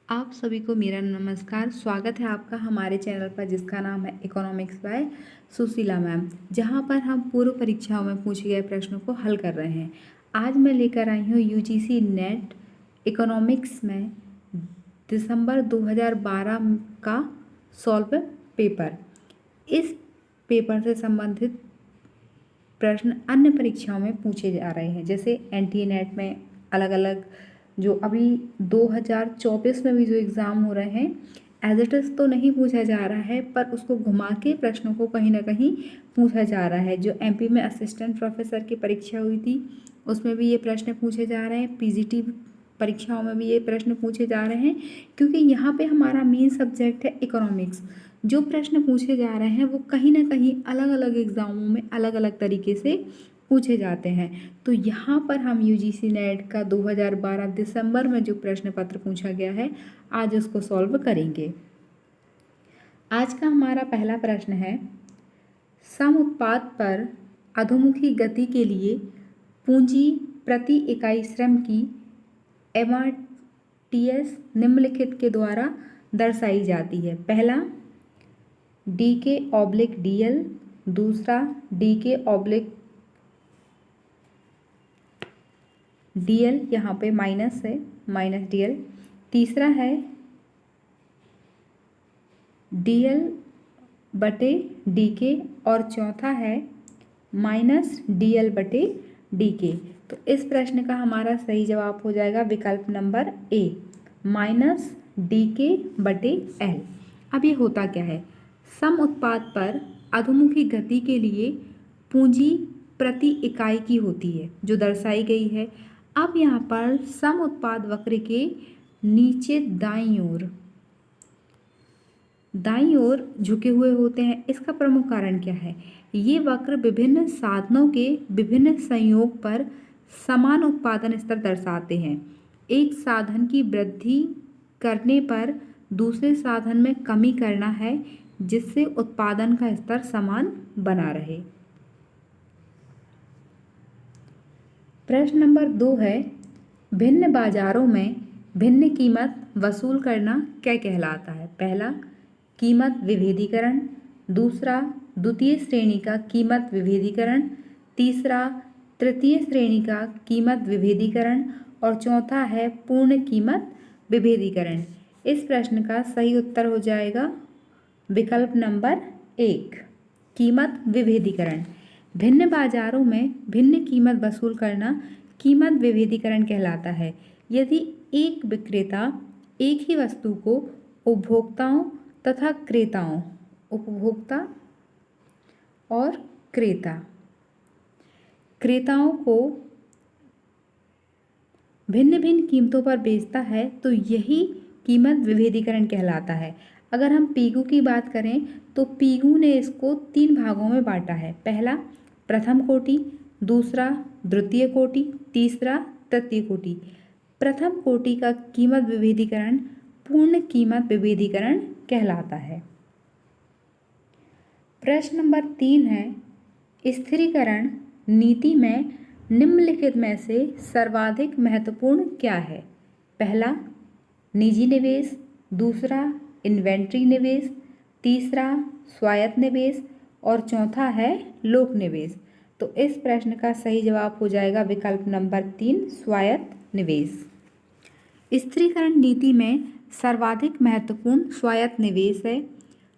आप सभी को मेरा नमस्कार। स्वागत है आपका हमारे चैनल पर जिसका नाम है इकोनॉमिक्स बाय सुशीला मैम, जहां पर हम पूर्व परीक्षाओं में पूछे गए प्रश्नों को हल कर रहे हैं। आज मैं लेकर आई हूं यूजीसी नेट इकोनॉमिक्स में दिसंबर 2012 का सॉल्व पेपर। इस पेपर से संबंधित प्रश्न अन्य परीक्षाओं में पूछे जा रहे हैं, जैसे एनटीए नेट में अलग अलग जो अभी 2024 में भी जो एग्ज़ाम हो रहे हैं, एज इट इज़ तो नहीं पूछा जा रहा है, पर उसको घुमा के प्रश्नों को कहीं ना कहीं पूछा जा रहा है। जो एमपी में असिस्टेंट प्रोफेसर की परीक्षा हुई थी उसमें भी ये प्रश्न पूछे जा रहे हैं, पीजीटी परीक्षाओं में भी ये प्रश्न पूछे जा रहे हैं, क्योंकि यहाँ पे हमारा मेन सब्जेक्ट है इकोनॉमिक्स। जो प्रश्न पूछे जा रहे हैं वो कहीं ना कहीं अलग अलग एग्ज़ामों में अलग अलग तरीके से पूछे जाते हैं। तो यहाँ पर हम यूजीसी नेट का 2012 दिसंबर में जो प्रश्न पत्र पूछा गया है, आज उसको सॉल्व करेंगे। आज का हमारा पहला प्रश्न है, सम उत्पाद पर अधोमुखी गति के लिए पूंजी प्रति इकाई श्रम की एमआरटीएस निम्नलिखित के द्वारा दर्शाई जाती है। पहला DK/DL, दूसरा DK/DL, यहाँ पे माइनस है, माइनस DL, तीसरा है DL/DK और चौथा है माइनस DL/DK। तो इस प्रश्न का हमारा सही जवाब हो जाएगा विकल्प नंबर ए, माइनस DK/L। अब ये होता क्या है, सम उत्पाद पर अधोमुखी गति के लिए पूंजी प्रति इकाई की होती है जो दर्शाई गई है। अब यहाँ पर सम उत्पाद वक्र के नीचे दाईं ओर झुके हुए होते हैं। इसका प्रमुख कारण क्या है, ये वक्र विभिन्न साधनों के विभिन्न संयोग पर समान उत्पादन स्तर दर्शाते हैं। एक साधन की वृद्धि करने पर दूसरे साधन में कमी करना है जिससे उत्पादन का स्तर समान बना रहे। प्रश्न नंबर 2 है, भिन्न बाजारों में भिन्न कीमत वसूल करना क्या कहलाता है। पहला कीमत विभेदीकरण, दूसरा द्वितीय श्रेणी का कीमत विभेदीकरण, तीसरा तृतीय श्रेणी का कीमत विभेदीकरण और चौथा है पूर्ण कीमत विभेदीकरण। इस प्रश्न का सही उत्तर हो जाएगा विकल्प नंबर 1, कीमत विभेदीकरण। भिन्न बाजारों में भिन्न कीमत वसूल करना कीमत विभेदीकरण कहलाता है। यदि एक विक्रेता एक ही वस्तु को उपभोक्ताओं तथा क्रेताओं, उपभोक्ता और क्रेताओं को भिन्न भिन्न कीमतों पर बेचता है तो यही कीमत विभेदीकरण कहलाता है। अगर हम पीगू की बात करें तो पीगू ने इसको 3 भागों में बांटा है। पहला प्रथम कोटि, दूसरा द्वितीय कोटि, तीसरा तृतीय कोटि। प्रथम कोटि का कीमत विभेदीकरण पूर्ण कीमत विभेदीकरण कहलाता है। प्रश्न नंबर 3 है, स्थिरीकरण नीति में निम्नलिखित में से सर्वाधिक महत्वपूर्ण क्या है। पहला निजी निवेश, दूसरा इन्वेंट्री निवेश, तीसरा स्वायत्त निवेश और चौथा है लोक निवेश। तो इस प्रश्न का सही जवाब हो जाएगा विकल्प नंबर 3, स्वायत्त निवेश। स्थिरीकरण नीति में सर्वाधिक महत्वपूर्ण स्वायत्त निवेश है।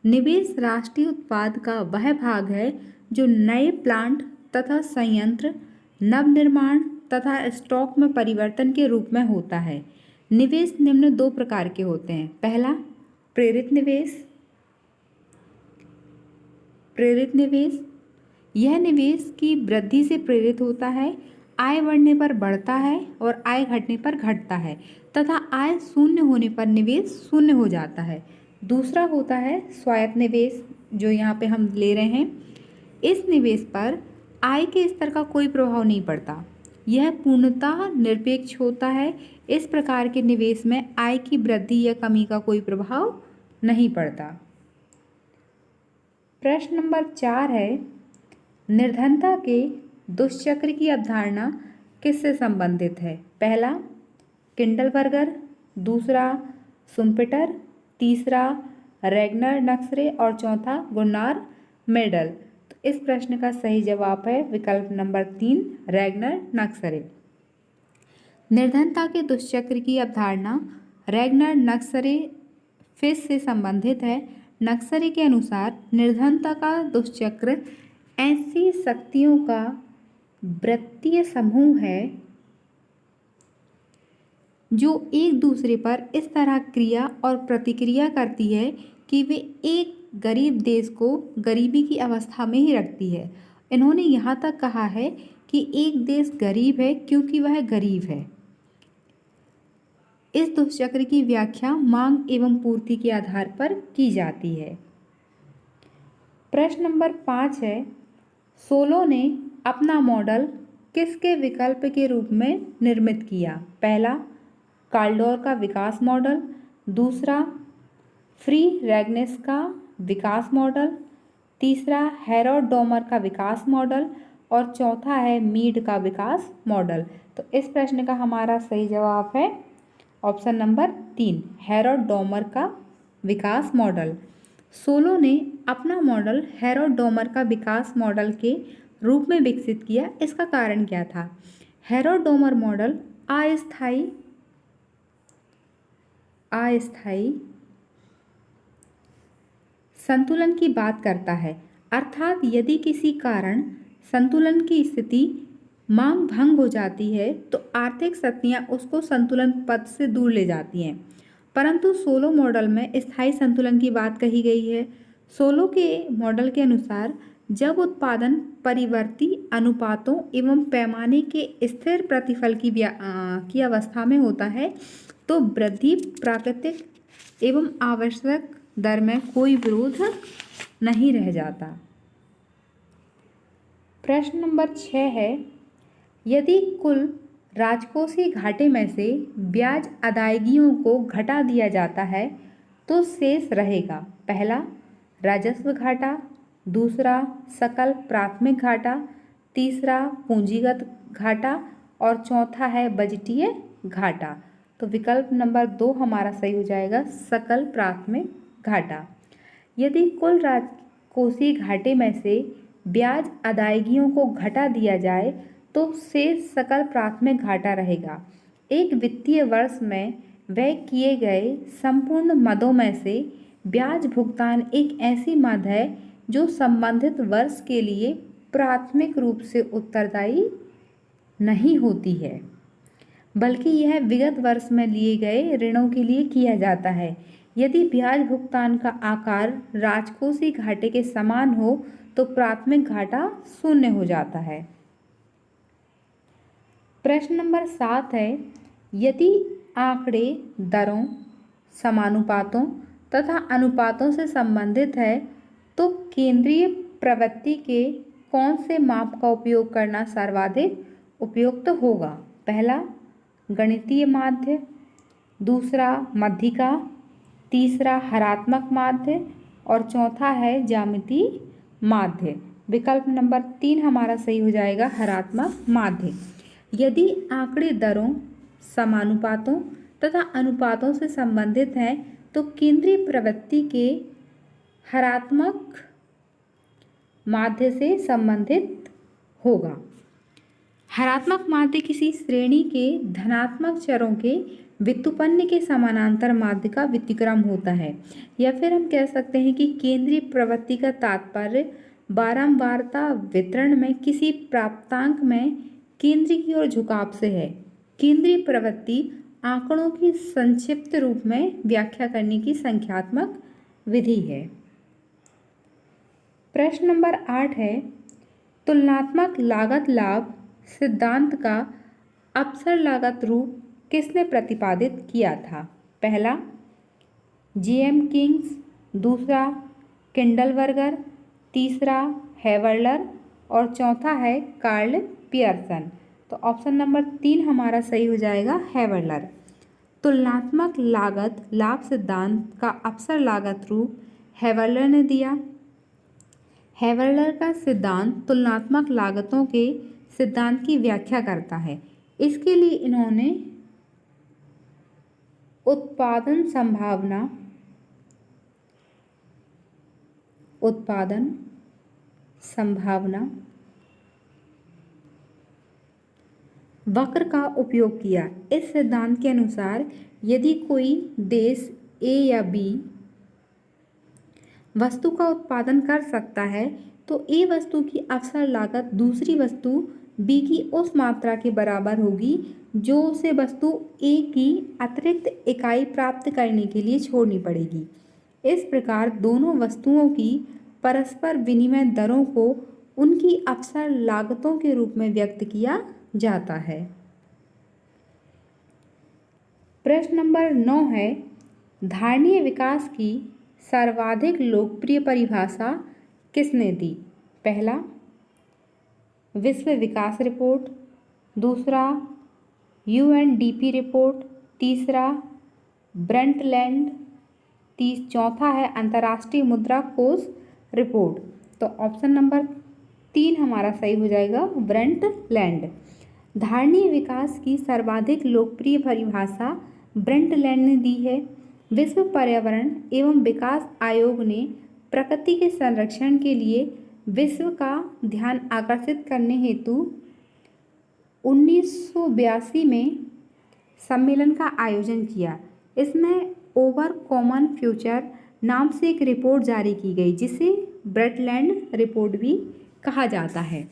निवेश राष्ट्रीय उत्पाद का वह भाग है जो नए प्लांट तथा संयंत्र, नवनिर्माण तथा स्टॉक में परिवर्तन के रूप में होता है। निवेश निम्न 2 प्रकार के होते हैं। पहला प्रेरित निवेश, यह निवेश की वृद्धि से प्रेरित होता है। आय बढ़ने पर बढ़ता है और आय घटने पर घटता है तथा आय शून्य होने पर निवेश शून्य हो जाता है। दूसरा होता है स्वायत्त निवेश, जो यहाँ पे हम ले रहे हैं। इस निवेश पर आय के स्तर का कोई प्रभाव नहीं पड़ता, यह पूर्णतः निरपेक्ष होता है। इस प्रकार के निवेश में आय की वृद्धि या कमी का कोई प्रभाव नहीं पड़ता। प्रश्न नंबर 4 है, निर्धनता के दुष्चक्र की अवधारणा किससे संबंधित है। पहला किंडलबर्गर, दूसरा शुम्पेटर, तीसरा रैगनर नक्सरे और चौथा गुन्नार मेडल। तो इस प्रश्न का सही जवाब है विकल्प नंबर 3 रैगनर नक्सरे। निर्धनता के दुष्चक्र की अवधारणा रैगनर नक्सरे फिश से संबंधित है। नक्सरे के अनुसार निर्धनता का दुष्चक्र ऐसी शक्तियों का वृत्तीय समूह है जो एक दूसरे पर इस तरह क्रिया और प्रतिक्रिया करती है कि वे एक गरीब देश को गरीबी की अवस्था में ही रखती है। इन्होंने यहाँ तक कहा है कि एक देश गरीब है क्योंकि वह गरीब है। इस दुष्चक्र की व्याख्या मांग एवं पूर्ति के आधार पर की जाती है। प्रश्न नंबर 5 है, सोलो ने अपना मॉडल किसके विकल्प के रूप में निर्मित किया? पहला काल्डोर का विकास मॉडल, दूसरा फ्री रैगनेस का विकास मॉडल, तीसरा हैरोल्ड डोमर का विकास मॉडल और चौथा है मीड का विकास मॉडल। तो इस प्रश्न का हमारा सही जवाब है ऑप्शन नंबर 3 हैरोल्ड डोमर का विकास मॉडल। सोलो ने अपना मॉडल हैरोल्ड डोमर का विकास मॉडल के रूप में विकसित किया। इसका कारण क्या था? हैरोल्ड डोमर मॉडल अस्थायी संतुलन की बात करता है, अर्थात यदि किसी कारण संतुलन की स्थिति मांग भंग हो जाती है तो आर्थिक शक्तियाँ उसको संतुलन पद से दूर ले जाती हैं। परंतु सोलो मॉडल में स्थायी संतुलन की बात कही गई है। सोलो के मॉडल के अनुसार जब उत्पादन परिवर्ती अनुपातों एवं पैमाने के स्थिर प्रतिफल की अवस्था में होता है तो वृद्धि प्राकृतिक एवं आवश्यक दर में कोई विरोध नहीं रह जाता। प्रश्न नंबर 6 है, यदि कुल राजकोषीय घाटे में से ब्याज अदायगियों को घटा दिया जाता है तो शेष रहेगा? पहला राजस्व घाटा, दूसरा सकल प्राथमिक घाटा, तीसरा पूंजीगत घाटा और चौथा है बजटीय घाटा। तो विकल्प नंबर 2 हमारा सही हो जाएगा सकल प्राथमिक घाटा। यदि कुल राजकोषीय घाटे में से ब्याज अदायगियों को घटा दिया जाए तो शेष सकल प्राथमिक घाटा रहेगा। एक वित्तीय वर्ष में व्यय किए गए संपूर्ण मदों में से ब्याज भुगतान एक ऐसी मद है जो संबंधित वर्ष के लिए प्राथमिक रूप से उत्तरदायी नहीं होती है, बल्कि यह विगत वर्ष में लिए गए ऋणों के लिए किया जाता है। यदि ब्याज भुगतान का आकार राजकोषीय घाटे के समान हो तो प्राथमिक घाटा शून्य हो जाता है। प्रश्न नंबर 7 है, यदि आंकड़े दरों, समानुपातों तथा अनुपातों से संबंधित है तो केंद्रीय प्रवृत्ति के कौन से माप का उपयोग करना सर्वाधिक उपयुक्त होगा? पहला गणितीय माध्य, दूसरा मध्यिका, तीसरा हरात्मक माध्य और चौथा है ज्यामितीय माध्य। विकल्प नंबर 3 हमारा सही हो जाएगा हरात्मक माध्य। यदि आंकड़े दरों, समानुपातों तथा अनुपातों से संबंधित हैं तो केंद्रीय प्रवृत्ति के हरात्मक माध्य से संबंधित होगा। हरात्मक माध्य किसी श्रेणी के धनात्मक चरों के व्युत्पन्न के समानांतर माध्य का व्यतिक्रम होता है, या फिर हम कह सकते हैं कि केंद्रीय प्रवृत्ति का तात्पर्य बारंबारता वितरण में किसी प्राप्तांक में केंद्र की ओर झुकाव से है। केंद्रीय प्रवृत्ति आंकड़ों की संक्षिप्त रूप में व्याख्या करने की संख्यात्मक विधि है। प्रश्न नंबर 8 है, तुलनात्मक लागत लाभ सिद्धांत का अवसर लागत रूप किसने प्रतिपादित किया था? पहला जेएम किंग्स, दूसरा किंडलबर्गर, तीसरा हेवर्लर और चौथा है कार्ल पियर्सन। तो ऑप्शन नंबर 3 हमारा सही हो जाएगा हेवर्लर। तुलनात्मक लागत लाभ सिद्धांत का अवसर लागत रूप हेवर्लर ने दिया। हेवर्लर का सिद्धांत तुलनात्मक लागतों के सिद्धांत की व्याख्या करता है। इसके लिए इन्होंने उत्पादन संभावना, उत्पादन संभावना वक्र का उपयोग किया। इस सिद्धांत के अनुसार यदि कोई देश ए या बी वस्तु का उत्पादन कर सकता है तो ए वस्तु की अवसर लागत दूसरी वस्तु बी की उस मात्रा के बराबर होगी जो उसे वस्तु ए की अतिरिक्त इकाई प्राप्त करने के लिए छोड़नी पड़ेगी। इस प्रकार दोनों वस्तुओं की परस्पर विनिमय दरों को उनकी अवसर लागतों के रूप में व्यक्त किया जाता है। प्रश्न नंबर 9 है, धारणीय विकास की सर्वाधिक लोकप्रिय परिभाषा किसने दी? पहला, विश्व विकास रिपोर्ट, दूसरा यूएनडीपी रिपोर्ट, तीसरा ब्रंटलैंड, चौथा है अंतर्राष्ट्रीय मुद्रा कोष रिपोर्ट। तो ऑप्शन नंबर 3 हमारा सही हो जाएगा, ब्रंटलैंड। धारणीय विकास की सर्वाधिक लोकप्रिय परिभाषा ब्रंटलैंड ने दी है। विश्व पर्यावरण एवं विकास आयोग ने प्रकृति के संरक्षण के लिए विश्व का ध्यान आकर्षित करने हेतु 1982 में सम्मेलन का आयोजन किया। इसमें ओवर कॉमन फ्यूचर नाम से एक रिपोर्ट जारी की गई जिसे ब्रंटलैंड रिपोर्ट भी कहा जाता है।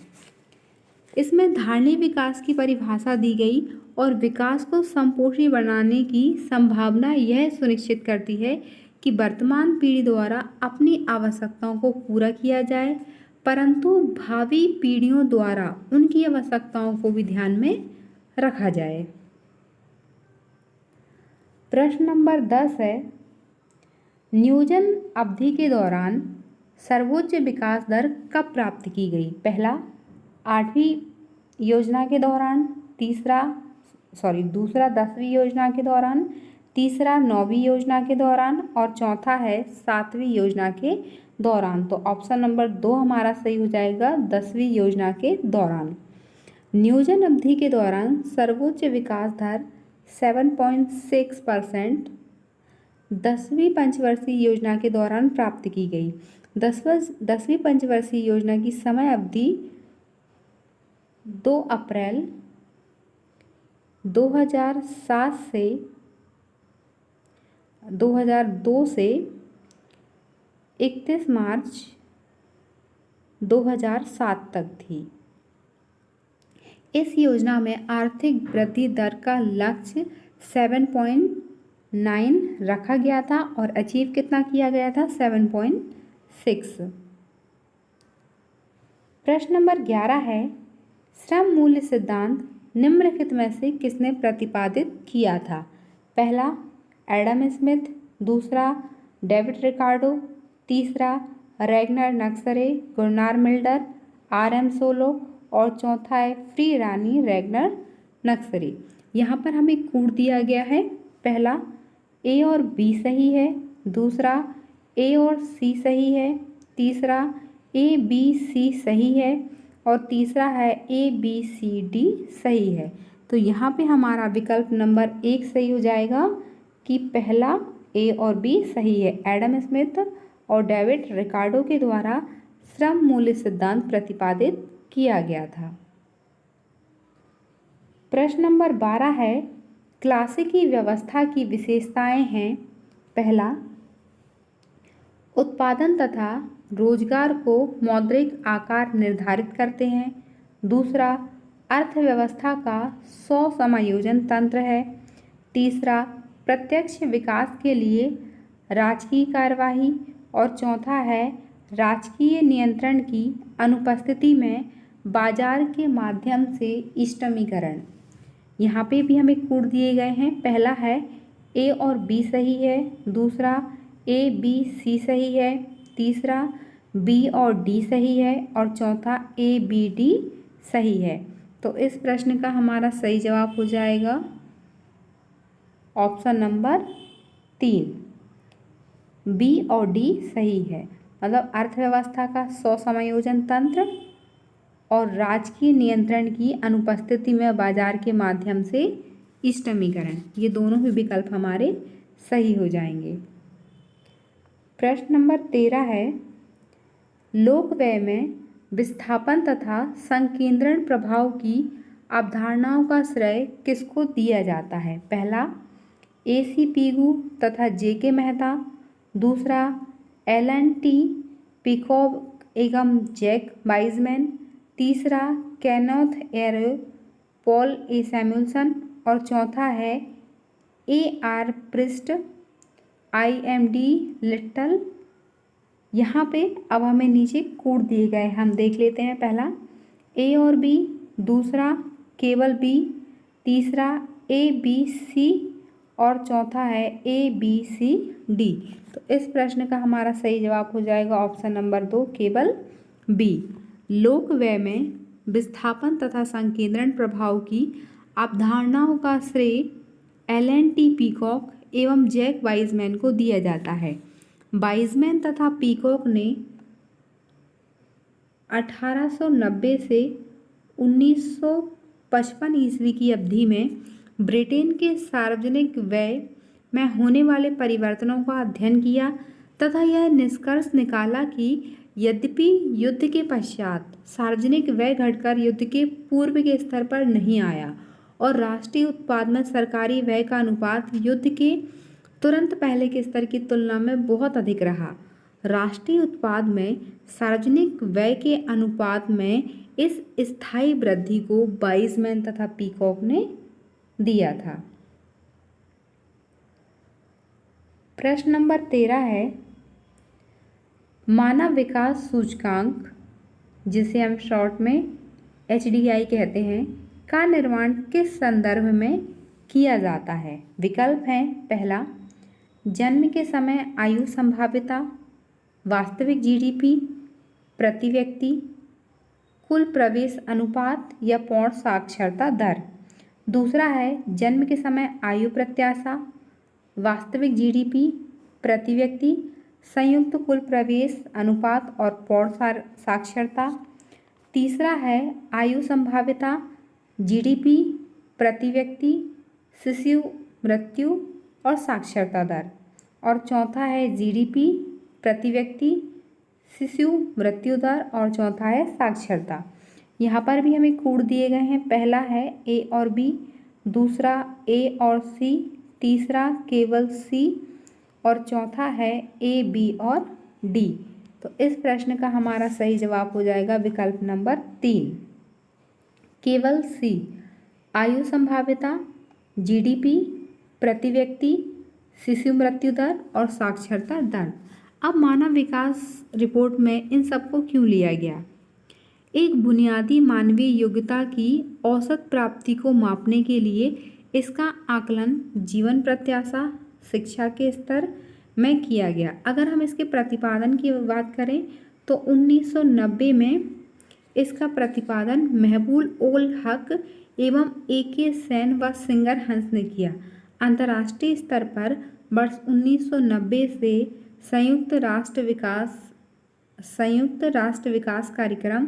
इसमें धारणीय विकास की परिभाषा दी गई और विकास को समपोषी बनाने की संभावना यह सुनिश्चित करती है कि वर्तमान पीढ़ी द्वारा अपनी आवश्यकताओं को पूरा किया जाए, परंतु भावी पीढ़ियों द्वारा उनकी आवश्यकताओं को भी ध्यान में रखा जाए। प्रश्न नंबर 10 है, नियोजन अवधि के दौरान सर्वोच्च विकास दर कब प्राप्त की गई? पहला, 8वीं योजना के दौरान, दूसरा 10वीं योजना के दौरान, तीसरा 9वीं योजना के दौरान और चौथा है 7वीं योजना के दौरान। तो ऑप्शन नंबर 2 हमारा सही हो जाएगा, 10वीं योजना के दौरान। नियोजन अवधि के दौरान सर्वोच्च विकास दर 7.6% 10वीं पंचवर्षीय योजना के दौरान प्राप्त की गई। 10वीं पंचवर्षीय योजना की समय अवधि 2 अप्रैल 2002 से 31 मार्च 2007 तक थी। इस योजना में आर्थिक वृद्धि दर का लक्ष्य 7.9 रखा गया था और अचीव कितना किया गया था? 7.6। प्रश्न नंबर 11 है, श्रम मूल्य सिद्धांत निम्नलिखित में से किसने प्रतिपादित किया था? पहला, एडम स्मिथ, दूसरा डेविड रिकार्डो, तीसरा रैगनर नक्सरे, गुरनार मिल्डर, आर.एम. सोलो और चौथा है फ्री रानी रैगनर नक्सरे। यहाँ पर हमें कोड दिया गया है। पहला, ए और बी सही है, दूसरा ए और सी सही है, तीसरा ए बी सी सही है और तीसरा है ए बी सी डी सही है। तो यहाँ पे हमारा विकल्प नंबर 1 सही हो जाएगा कि पहला ए और बी सही है। एडम स्मिथ और डेविड रिकार्डो के द्वारा श्रम मूल्य सिद्धांत प्रतिपादित किया गया था। प्रश्न नंबर 12 है, क्लासिकी व्यवस्था की विशेषताएं हैं। पहला, उत्पादन तथा रोजगार को मौद्रिक आकार निर्धारित करते हैं। दूसरा, अर्थव्यवस्था का समायोजन तंत्र है। तीसरा, प्रत्यक्ष विकास के लिए राजकीय कार्यवाही और चौथा है राजकीय नियंत्रण की अनुपस्थिति में बाजार के माध्यम से इष्टमीकरण। यहाँ पे भी हमें कोड दिए गए हैं। पहला है ए और बी सही है, दूसरा ए बी सी सही है, तीसरा बी और डी सही है और चौथा ए बी डी सही है। तो इस प्रश्न का हमारा सही जवाब हो जाएगा ऑप्शन नंबर 3, बी और डी सही है। मतलब अर्थव्यवस्था का समायोजन तंत्र और राजकीय नियंत्रण की अनुपस्थिति में बाजार के माध्यम से इष्टमीकरण, ये दोनों ही विकल्प हमारे सही हो जाएंगे। प्रश्न नंबर 13 है, लोक व्यय में विस्थापन तथा संकेंद्रण प्रभाव की अवधारणाओं का श्रेय किसको दिया जाता है? पहला AC पीगू तथा JK मेहता, दूसरा LNT पीकॉक एवं जैक वाइजमैन, तीसरा केनेथ एरो, पॉल ए सैमुअल्सन और चौथा है AR प्रिस्ट, IMD लिटल। यहाँ पे अब हमें नीचे कोड दिए गए, हम देख लेते हैं। पहला A और B, दूसरा केवल B, तीसरा ABC और चौथा है ABCD। तो इस प्रश्न का हमारा सही जवाब हो जाएगा ऑप्शन नंबर 2 केवल B। लोक व्यय में विस्थापन तथा संकेंद्रण प्रभाव की अवधारणाओं का श्रेय LNT पीकॉक एवं जैक वाइजमैन को दिया जाता है। वाइजमैन तथा पीकॉक ने 1890 से 1955 ईस्वी की अवधि में ब्रिटेन के सार्वजनिक व्यय में होने वाले परिवर्तनों का अध्ययन किया तथा यह निष्कर्ष निकाला कि यद्यपि युद्ध के पश्चात सार्वजनिक व्यय घटकर युद्ध के पूर्व के स्तर पर नहीं आया और राष्ट्रीय उत्पाद में सरकारी व्यय का अनुपात युद्ध के तुरंत पहले के स्तर की तुलना में बहुत अधिक रहा। राष्ट्रीय उत्पाद में सार्वजनिक व्यय के अनुपात में इस स्थायी वृद्धि को वाइजमैन तथा पीकॉक ने दिया था। प्रश्न नंबर 13 है, मानव विकास सूचकांक, जिसे हम शॉर्ट में HDI कहते हैं, का निर्माण किस संदर्भ में किया जाता है? विकल्प हैं, पहला जन्म के समय आयु संभाव्यता, वास्तविक GDP प्रति व्यक्ति, कुल प्रवेश अनुपात या पौध साक्षरता दर। दूसरा है जन्म के समय आयु प्रत्याशा, वास्तविक GDP प्रति व्यक्ति, संयुक्त कुल प्रवेश अनुपात और पौध साक्षरता। तीसरा है आयु संभाव्यता, GDP प्रति व्यक्ति, शिशु मृत्यु और साक्षरता दर। और चौथा है GDP प्रति व्यक्ति, शिशु मृत्यु दर और चौथा है साक्षरता। यहाँ पर भी हमें कोड दिए गए हैं। पहला है A और B, दूसरा A और C, तीसरा केवल C और चौथा है A, B और D। तो इस प्रश्न का हमारा सही जवाब हो जाएगा विकल्प नंबर 3 केवल C। आयु संभाव्यता, GDP प्रति व्यक्ति, शिशु मृत्यु दर और साक्षरता दर। अब मानव विकास रिपोर्ट में इन सबको क्यों लिया गया? एक बुनियादी मानवीय योग्यता की औसत प्राप्ति को मापने के लिए इसका आकलन जीवन प्रत्याशा, शिक्षा के स्तर में किया गया। अगर हम इसके प्रतिपादन की बात करें तो 1990 में इसका प्रतिपादन महबूब उल हक एवं AK सेन व सिंगर हंस ने किया। अंतर्राष्ट्रीय स्तर पर वर्ष 1990 से संयुक्त राष्ट्र विकास कार्यक्रम,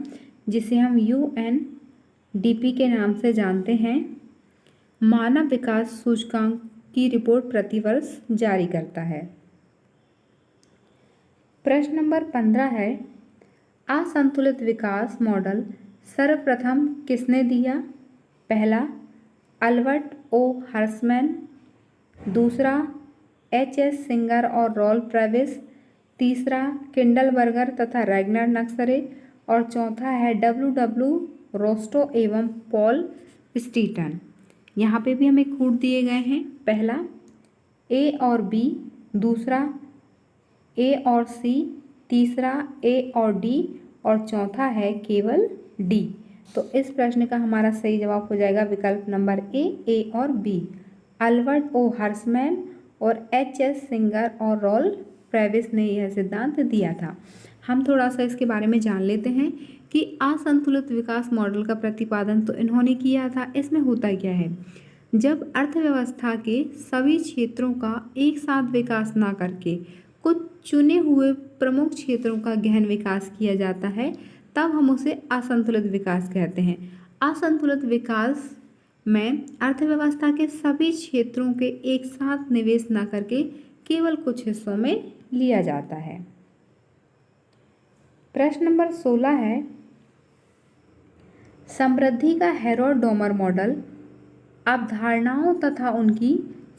जिसे हम UNDP के नाम से जानते हैं, मानव विकास सूचकांक की रिपोर्ट प्रतिवर्ष जारी करता है। प्रश्न नंबर 15 है, असंतुलित विकास मॉडल सर्वप्रथम किसने दिया? पहला अल्बर्ट O हर्समैन, दूसरा HS सिंगर और रॉल्फ ट्रेविस, तीसरा किंडलबर्गर तथा रैगनर नक्सरे और चौथा है WW रोस्टो एवं पॉल स्टीटन। यहाँ पे भी हमें कोड दिए गए हैं। पहला A और B, दूसरा A और C, तीसरा A और D और चौथा है केवल D। तो इस प्रश्न का हमारा सही जवाब हो जाएगा विकल्प नंबर A और B। अल्बर्ट O हर्समैन और HS सिंगर और रॉल्फ ट्रेविस ने यह सिद्धांत दिया था। हम थोड़ा सा इसके बारे में जान लेते हैं कि असंतुलित विकास मॉडल का प्रतिपादन तो इन्होंने किया था। इसमें होता क्या है, जब अर्थव्यवस्था के सभी क्षेत्रों का एक साथ विकास ना करके कुछ चुने हुए प्रमुख क्षेत्रों का गहन विकास किया जाता है, तब हम उसे असंतुलित विकास कहते हैं। असंतुलित विकास में अर्थव्यवस्था के सभी क्षेत्रों के एक साथ निवेश न करके केवल कुछ हिस्सों में लिया जाता है। प्रश्न नंबर 16 है, समृद्धि का हेरोड-डोमर मॉडल अवधारणाओं तथा उनकी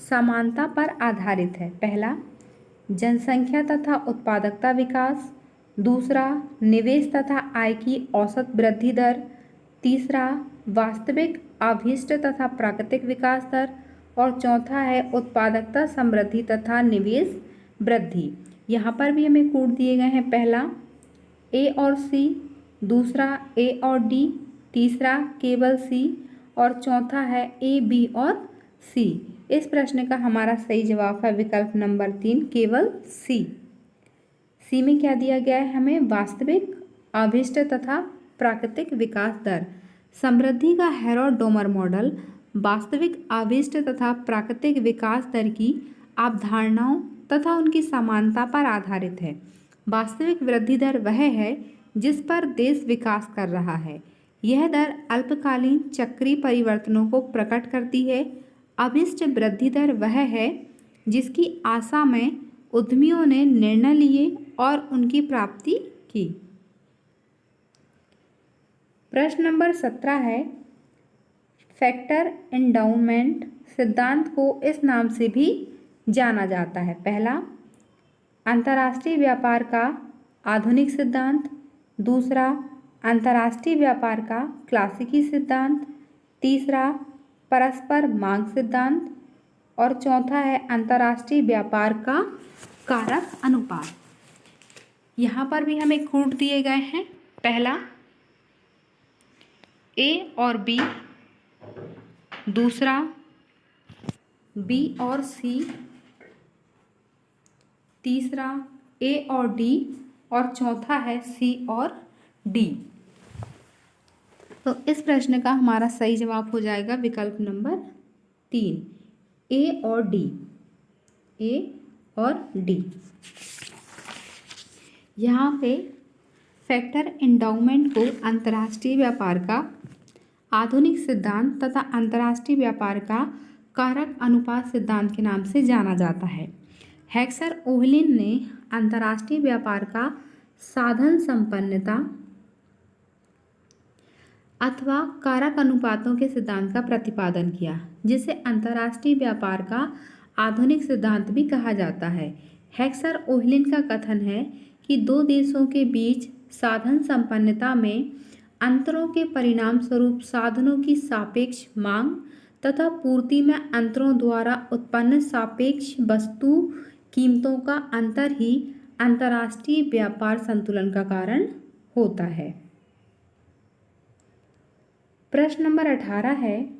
समानता पर आधारित है। पहला, जनसंख्या तथा उत्पादकता विकास। दूसरा, निवेश तथा आय की औसत वृद्धि दर। तीसरा, वास्तविक अभीष्ट तथा प्राकृतिक विकास दर। और चौथा है उत्पादकता समृद्धि तथा निवेश वृद्धि। यहाँ पर भी हमें कोड दिए गए हैं। पहला ए और सी, दूसरा ए और डी, तीसरा केवल सी और चौथा है ए, बी और सी। इस प्रश्न का हमारा सही जवाब है विकल्प नंबर 3 केवल सी। सी में क्या दिया गया है हमें? वास्तविक अभीष्ट तथा प्राकृतिक विकास दर। समृद्धि का हेरोड-डोमर मॉडल वास्तविक अभीष्ट तथा प्राकृतिक विकास दर की अवधारणाओं तथा उनकी समानता पर आधारित है। वास्तविक वृद्धि दर वह है जिस पर देश विकास कर रहा है। यह दर अल्पकालीन चक्रीय परिवर्तनों को प्रकट करती है। अभीष्ट वृद्धि दर वह है जिसकी आशा में उद्यमियों ने निर्णय लिए और उनकी प्राप्ति की। प्रश्न नंबर 17 है, फैक्टर एंडाउमेंट सिद्धांत को इस नाम से भी जाना जाता है। पहला, अंतर्राष्ट्रीय व्यापार का आधुनिक सिद्धांत। दूसरा, अंतर्राष्ट्रीय व्यापार का क्लासिकी सिद्धांत। तीसरा, परस्पर मांग सिद्धांत। और चौथा है अंतर्राष्ट्रीय व्यापार का कारक अनुपात। यहाँ पर भी हमें कोड दिए गए हैं। पहला, ए और बी। दूसरा, बी और सी। तीसरा, ए और डी। और चौथा है सी और डी। तो इस प्रश्न का हमारा सही जवाब हो जाएगा विकल्प नंबर 3 ए और डी। ए और डी। यहाँ पे फैक्टर एंडाउमेंट को अंतर्राष्ट्रीय व्यापार का आधुनिक सिद्धांत तथा अंतर्राष्ट्रीय व्यापार का कारक अनुपात सिद्धांत के नाम से जाना जाता है। हेक्सर ओहलिन ने अंतर्राष्ट्रीय व्यापार का साधन संपन्नता अथवा कारक अनुपातों के सिद्धांत का प्रतिपादन किया, जिसे अंतर्राष्ट्रीय व्यापार का आधुनिक सिद्धांत भी कहा जाता है। हेक्सर ओहलिन का कथन है कि दो देशों के बीच साधन संपन्नता में अंतरों के परिणाम स्वरूप साधनों की सापेक्ष मांग तथा पूर्ति में अंतरों द्वारा उत्पन्न सापेक्ष वस्तु कीमतों का अंतर ही अंतर्राष्ट्रीय व्यापार संतुलन का कारण होता है। प्रश्न नंबर 18 है,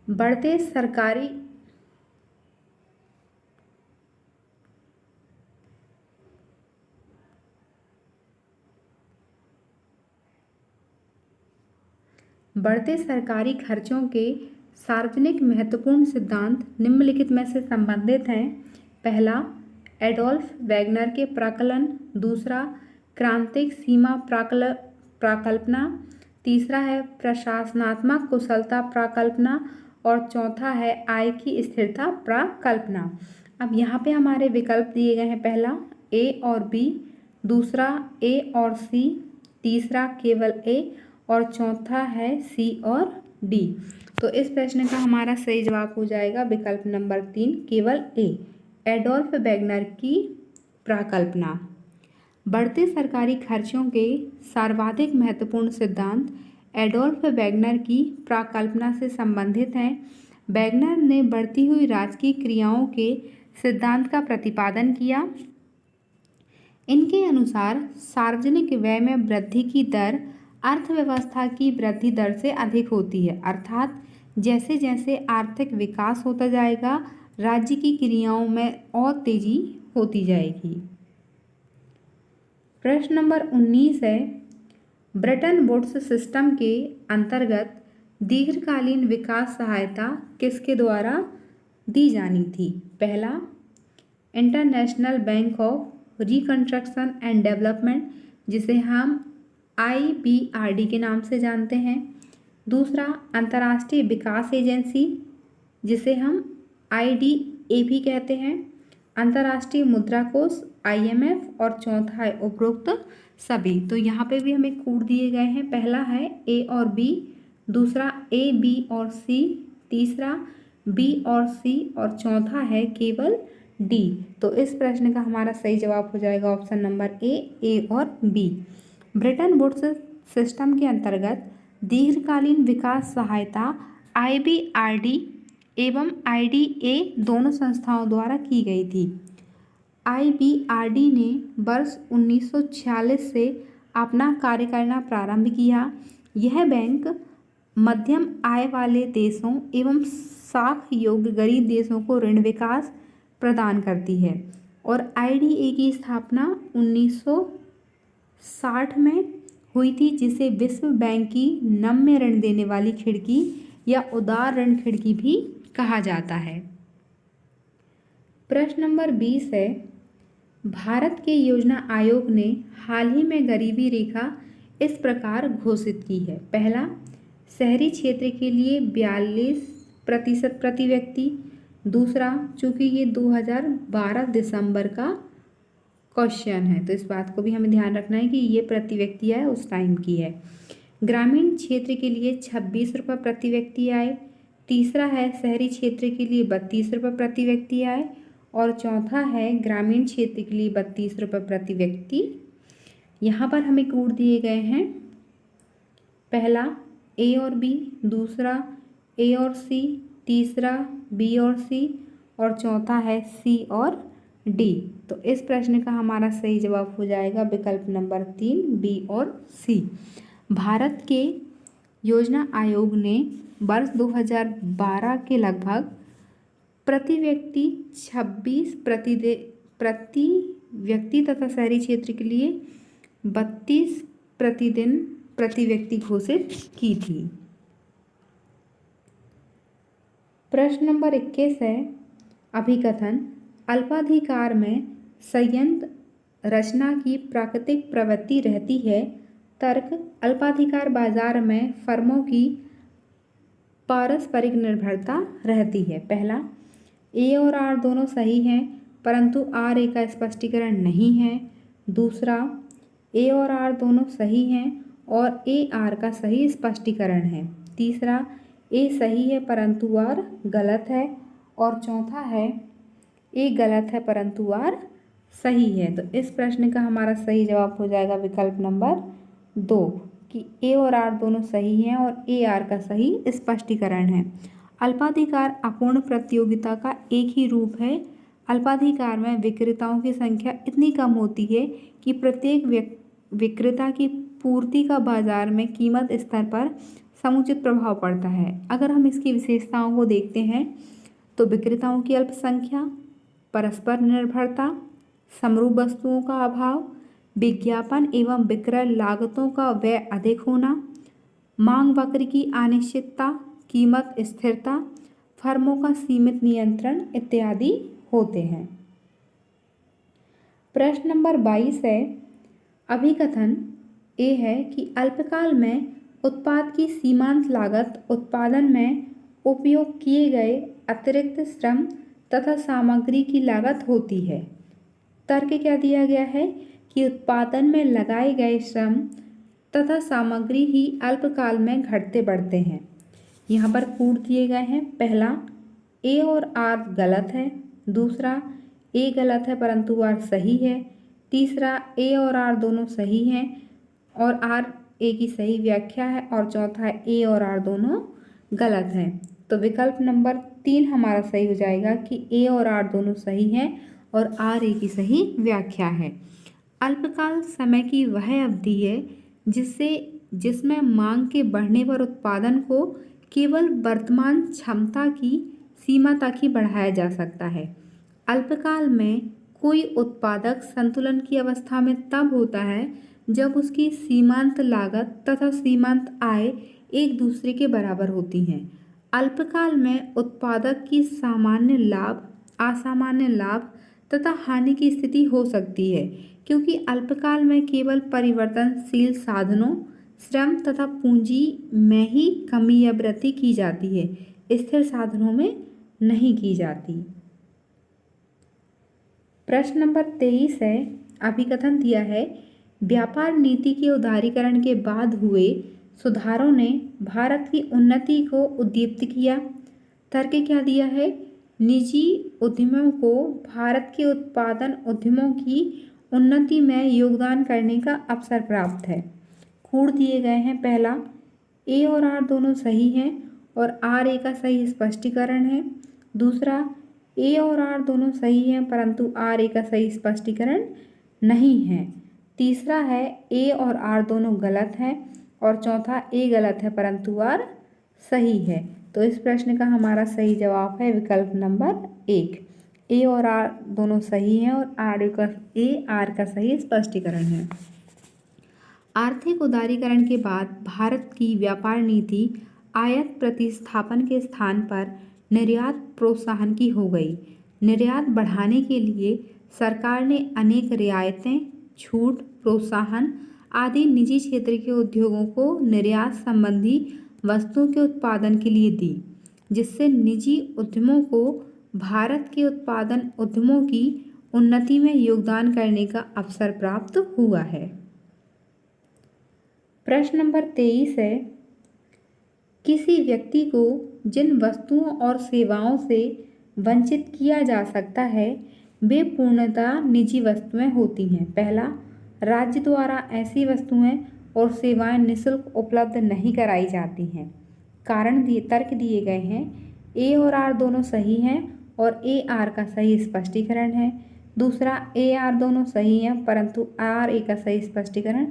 बढ़ते सरकारी खर्चों के सार्वजनिक महत्वपूर्ण सिद्धांत निम्नलिखित में से संबंधित हैं। पहला, एडोल्फ वैगनर के प्राकलन। दूसरा, क्रांतिक सीमा प्राकल्पना। तीसरा है प्रशासनात्मक कुशलता प्राकल्पना। और चौथा है आय की स्थिरता प्राकल्पना। अब यहाँ पे हमारे विकल्प दिए गए हैं। पहला, ए और बी। दूसरा, ए और सी। तीसरा, केवल ए। और चौथा है सी और डी। तो इस प्रश्न का हमारा सही जवाब हो जाएगा विकल्प नंबर 3 केवल ए, एडोल्फ वैगनर की प्राकल्पना। बढ़ते सरकारी खर्चों के सर्वाधिक महत्वपूर्ण सिद्धांत एडोल्फ वैगनर की प्राकल्पना से संबंधित हैं। वैगनर ने बढ़ती हुई राजकीय क्रियाओं के सिद्धांत का प्रतिपादन किया। इनके अनुसार सार्वजनिक व्यय में वृद्धि की दर अर्थव्यवस्था की वृद्धि दर से अधिक होती है, अर्थात जैसे जैसे आर्थिक विकास होता जाएगा राज्य की क्रियाओं में और तेजी होती जाएगी। प्रश्न नंबर 19 है, ब्रेटन वुड्स सिस्टम के अंतर्गत दीर्घकालीन विकास सहायता किसके द्वारा दी जानी थी? पहला international bank of reconstruction and development, जिसे हम IBRD के नाम से जानते हैं। दूसरा अंतर्राष्ट्रीय विकास एजेंसी, जिसे हम IDAB कहते हैं। अंतर्राष्ट्रीय मुद्रा कोष IMF और चौथा है उपरोक्त सभी। तो यहाँ पे भी हमें कोड दिए गए हैं। पहला है A और B, दूसरा A, B और C, तीसरा B और C और चौथा है केवल D। तो इस प्रश्न का हमारा सही जवाब हो जाएगा ऑप्शन नंबर A और B। ब्रेटन वुड्स सिस्टम के अंतर्गत दीर्घकालीन विकास सहायता IBRD एवं IDA दोनों संस्थाओं द्वारा की गई थी। IBRD ने वर्ष 1946 से अपना कार्य करना प्रारंभ किया। यह बैंक मध्यम आय वाले देशों एवं साख योग्य गरीब देशों को ऋण विकास प्रदान करती है और IDA की स्थापना 1960 में हुई थी, जिसे विश्व बैंक की नम्य ऋण देने वाली खिड़की या उदार ऋण खिड़की भी कहा जाता है। प्रश्न नंबर 20 है, भारत के योजना आयोग ने हाल ही में गरीबी रेखा इस प्रकार घोषित की है। पहला, शहरी क्षेत्र के लिए 42% प्रति व्यक्ति। दूसरा, चूँकि ये 2012 दिसंबर का क्वेश्चन है तो इस बात को भी हमें ध्यान रखना है कि ये प्रति व्यक्ति आय उस टाइम की है। ग्रामीण क्षेत्र के लिए 26 रुपये प्रति व्यक्ति आय। तीसरा है शहरी क्षेत्र के लिए 32 रुपये प्रति व्यक्ति आय और चौथा है ग्रामीण क्षेत्र के लिए 32 रुपये प्रति व्यक्ति। यहाँ पर हमें कोड दिए गए हैं। पहला A और B, दूसरा A और C, तीसरा B और C और चौथा है C और D। तो इस प्रश्न का हमारा सही जवाब हो जाएगा विकल्प नंबर 3 B और C। भारत के योजना आयोग ने वर्ष 2012 के लगभग प्रति व्यक्ति 26 प्रति व्यक्ति तथा शहरी क्षेत्र के लिए 32 प्रतिदिन प्रति व्यक्ति घोषित की थी। प्रश्न नंबर 21 है, अभिकथन अल्पाधिकार में संयंत्र रचना की प्राकृतिक प्रवृत्ति रहती है। तर्क अल्पाधिकार बाजार में फर्मों की पारस्परिक निर्भरता रहती है। पहला, A और R दोनों सही हैं परंतु R का स्पष्टीकरण नहीं है। दूसरा, A और R दोनों सही हैं और A R का सही स्पष्टीकरण है। तीसरा, A सही है परंतु R गलत है और चौथा है A गलत है परंतु R सही है। तो इस प्रश्न का हमारा सही जवाब हो जाएगा विकल्प नंबर 2 कि A और R दोनों सही हैं और A R का सही स्पष्टीकरण है। अल्पाधिकार अपूर्ण प्रतियोगिता का एक ही रूप है। अल्पाधिकार में विक्रेताओं की संख्या इतनी कम होती है कि प्रत्येक विक्रेता की पूर्ति का बाजार में कीमत स्तर पर समुचित प्रभाव पड़ता है। अगर हम इसकी विशेषताओं को देखते हैं तो विक्रेताओं की अल्प संख्या, परस्पर निर्भरता, समरूप वस्तुओं का अभाव, विज्ञापन एवं विक्रय लागतों का व्यय अधिक होना, मांग वक्र की अनिश्चितता, कीमत स्थिरता, फर्मों का सीमित नियंत्रण इत्यादि होते हैं। प्रश्न नंबर 22 है, अभिकथन ए है कि अल्पकाल में उत्पाद की सीमांत लागत उत्पादन में उपयोग किए गए अतिरिक्त श्रम तथा सामग्री की लागत होती है। तर्क क्या दिया गया है कि उत्पादन में लगाए गए श्रम तथा सामग्री ही अल्पकाल में घटते बढ़ते हैं। यहाँ पर कोड दिए गए हैं। पहला, A और R गलत है। दूसरा, A गलत है परंतु R सही है। तीसरा, A और R दोनों सही हैं और R A की सही व्याख्या है और चौथा है A और R दोनों गलत हैं। तो विकल्प नंबर 3 हमारा सही हो जाएगा कि A और R दोनों सही हैं और R A की सही व्याख्या है। अल्पकाल समय की वह अवधि है जिसमें मांग के बढ़ने पर उत्पादन को केवल वर्तमान क्षमता की सीमा तक ही बढ़ाया जा सकता है। अल्पकाल में कोई उत्पादक संतुलन की अवस्था में तब होता है जब उसकी सीमांत लागत तथा सीमांत आय एक दूसरे के बराबर होती हैं। अल्पकाल में उत्पादक की सामान्य लाभ असामान्य लाभ तथा हानि की स्थिति हो सकती है, क्योंकि अल्पकाल में केवल परिवर्तनशील साधनों, श्रम तथा पूंजी में ही कमी या वृद्धि की जाती है, स्थिर साधनों में नहीं की जाती। प्रश्न नंबर 23 है, अभिकथन दिया है, व्यापार नीति के उदारीकरण के बाद हुए सुधारों ने भारत की उन्नति को उद्दीपित किया। तर्क क्या दिया है, निजी उद्यमों को भारत के उत्पादन उद्यमों की उन्नति में योगदान करने का अवसर प्राप्त है। खूड़ दिए गए हैं। पहला, ए और आर दोनों सही हैं और आर ए का सही स्पष्टीकरण है। दूसरा, ए और आर दोनों सही हैं परंतु आर ए का सही स्पष्टीकरण नहीं है। तीसरा है, ए और आर दोनों गलत हैं। और चौथा, ए गलत है परंतु आर सही है। तो इस प्रश्न का हमारा सही जवाब है विकल्प नंबर 1। ए और आर दोनों सही हैं और आर का सही स्पष्टीकरण है। आर्थिक उदारीकरण के बाद भारत की व्यापार नीति आयात प्रतिस्थापन के स्थान पर निर्यात प्रोत्साहन की हो गई। निर्यात बढ़ाने के लिए सरकार ने अनेक रियायतें, छूट, प्रोत्साहन आदि निजी क्षेत्र के उद्योगों को निर्यात संबंधी वस्तुओं के उत्पादन के लिए दी, जिससे निजी उद्यमों को भारत के उत्पादन उद्यमों की उन्नति में योगदान करने का अवसर प्राप्त हुआ है। प्रश्न नंबर 23 है, किसी व्यक्ति को जिन वस्तुओं और सेवाओं से वंचित किया जा सकता है वे पूर्णतः निजी वस्तुएं होती हैं। पहला, राज्य द्वारा ऐसी वस्तुएं और सेवाएं निःशुल्क उपलब्ध नहीं कराई जाती हैं। तर्क दिए गए हैं। ए और आर दोनों सही हैं और ए आर का सही स्पष्टीकरण है। दूसरा, ए आर दोनों सही हैं परंतु आर ए का सही स्पष्टीकरण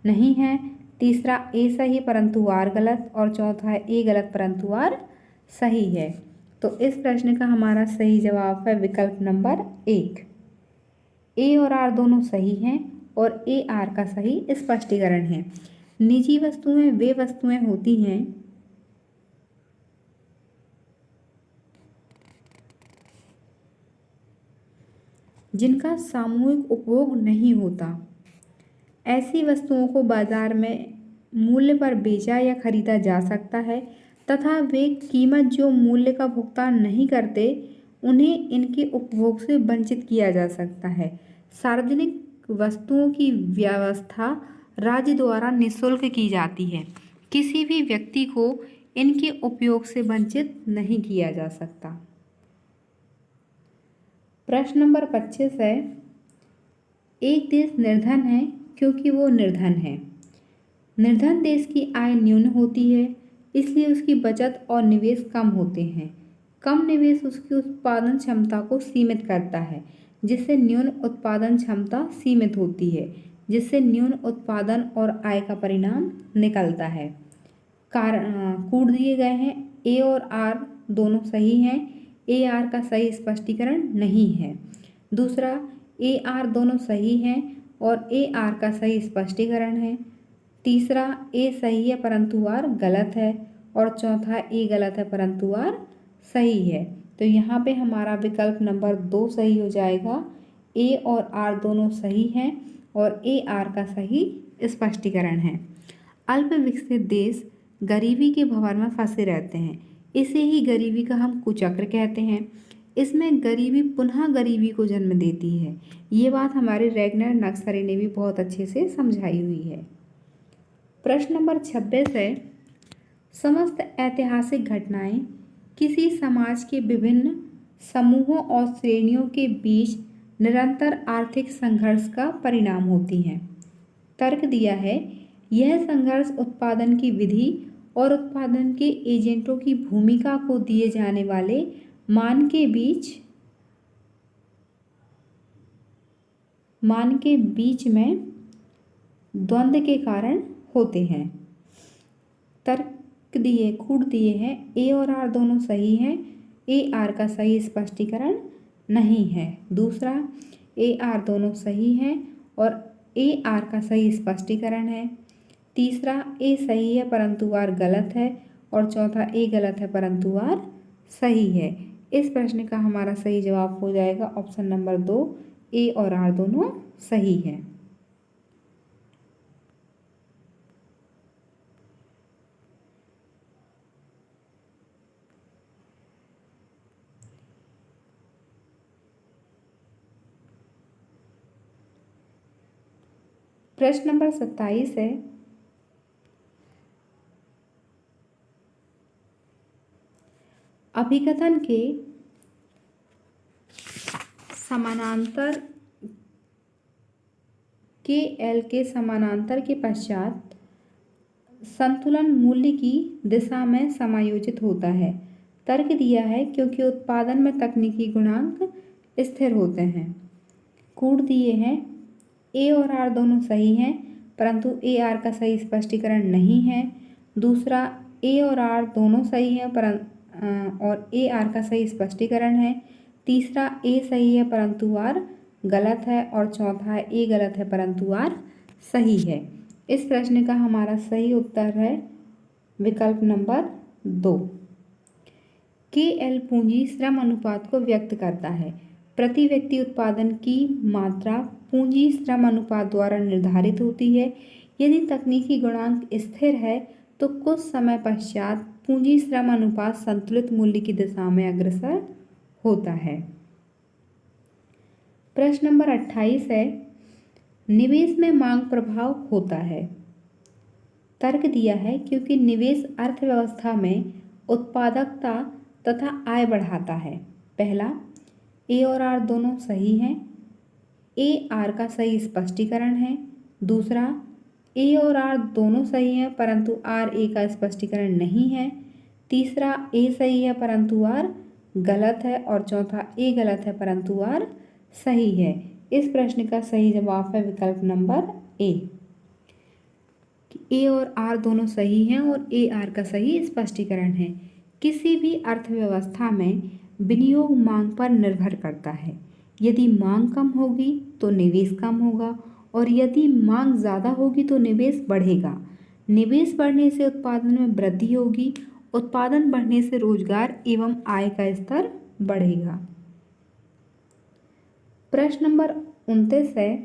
नहीं है। तीसरा, ए सही परंतु आर गलत। और चौथा है, ए गलत परंतु आर सही है। तो इस प्रश्न का हमारा सही जवाब है विकल्प नंबर 1। ए और आर दोनों सही हैं और ए आर का सही स्पष्टीकरण है। निजी वस्तुएं वे वस्तुएं होती हैं जिनका सामूहिक उपभोग नहीं होता। ऐसी वस्तुओं को बाजार में मूल्य पर बेचा या खरीदा जा सकता है तथा वे कीमत जो मूल्य का भुगतान नहीं करते उन्हें इनके उपभोग से वंचित किया जा सकता है। सार्वजनिक वस्तुओं की व्यवस्था राज्य द्वारा निःशुल्क की जाती है। किसी भी व्यक्ति को इनके उपयोग से वंचित नहीं किया जा सकता। प्रश्न नंबर 25 है, एक देश निर्धन है क्योंकि वो निर्धन है। निर्धन देश की आय न्यून होती है, इसलिए उसकी बचत और निवेश कम होते हैं। कम निवेश उसकी उत्पादन क्षमता को सीमित करता है, जिससे न्यून उत्पादन क्षमता सीमित होती है, जिससे न्यून उत्पादन और आय का परिणाम निकलता है। कूट दिए गए हैं। ए और आर दोनों सही हैं। ए आर का सही स्पष्टीकरण नहीं है। दूसरा, ए आर दोनों सही हैं और ए आर का सही स्पष्टीकरण है। तीसरा, ए सही है परंतु आर गलत है। और चौथा, ए गलत है परंतु आर सही है। तो यहाँ पे हमारा विकल्प नंबर 2 सही हो जाएगा। ए और आर दोनों सही हैं और ए आर का सही स्पष्टीकरण है। अल्प विकसित देश गरीबी के भंवर में फंसे रहते हैं, इसे ही गरीबी का हम कुचक्र कहते हैं। इसमें गरीबी पुनः गरीबी को जन्म देती है। ये बात हमारे रेगनर नक्सरे ने भी बहुत अच्छे से समझाई हुई है। प्रश्न नंबर 26 है, समस्त ऐतिहासिक घटनाएं किसी समाज के विभिन्न समूहों और श्रेणियों के बीच निरंतर आर्थिक संघर्ष का परिणाम होती हैं। तर्क दिया है, यह संघर्ष उत्पादन की विधि और उत्पादन के एजेंटों की भूमिका को दिए जाने वाले मान के बीच में द्वंद्व के कारण होते हैं। खूट दिए हैं। ए और आर दोनों सही हैं। ए आर का सही स्पष्टीकरण नहीं है। दूसरा, ए आर दोनों सही हैं और ए आर का सही स्पष्टीकरण है। तीसरा, ए सही है परंतु आर गलत है। और चौथा, ए गलत है परंतु आर सही है। इस प्रश्न का हमारा सही जवाब हो जाएगा ऑप्शन नंबर 2, ए और आर दोनों सही है। प्रश्न नंबर 27 है, अभिकथन के समानांतर के एल के समानांतर के पश्चात संतुलन मूल्य की दिशा में समायोजित होता है। तर्क दिया है क्योंकि उत्पादन में तकनीकी गुणांक स्थिर होते हैं। कूट दिए हैं, ए और आर दोनों सही हैं परंतु ए आर का सही स्पष्टीकरण नहीं है। दूसरा, ए और आर दोनों सही हैं और ए आर का सही स्पष्टीकरण है। तीसरा, ए सही है परंतु आर गलत है। और चौथा है, ए गलत है परंतु आर सही है। इस प्रश्न का हमारा सही उत्तर है विकल्प नंबर 2। के एल पूंजी श्रम अनुपात को व्यक्त करता है। प्रति व्यक्ति उत्पादन की मात्रा पूंजी श्रम अनुपात द्वारा निर्धारित होती है। यदि तकनीकी गुणांक स्थिर है तो कुछ समय पश्चात पूंजी श्रम अनुपात संतुलित मूल्य की दिशा में अग्रसर होता है। प्रश्न नंबर 28 है, निवेश में मांग प्रभाव होता है। तर्क दिया है क्योंकि निवेश अर्थव्यवस्था में उत्पादकता तथा आय बढ़ाता है। पहला, ए और आर दोनों सही हैं। ए आर का सही स्पष्टीकरण है। दूसरा, ए और आर दोनों सही हैं परंतु आर ए का स्पष्टीकरण नहीं है। तीसरा, ए सही है परंतु आर गलत है। और चौथा, ए गलत है परंतु आर सही है। इस प्रश्न का सही जवाब है विकल्प नंबर ए और आर दोनों सही हैं और ए आर का सही स्पष्टीकरण है। किसी भी अर्थव्यवस्था में विनियोग मांग पर निर्भर करता है। यदि मांग कम होगी तो निवेश कम होगा और यदि मांग ज़्यादा होगी तो निवेश बढ़ेगा। निवेश बढ़ने से उत्पादन में वृद्धि होगी। उत्पादन बढ़ने से रोजगार एवं आय का स्तर बढ़ेगा। प्रश्न नंबर 29 है,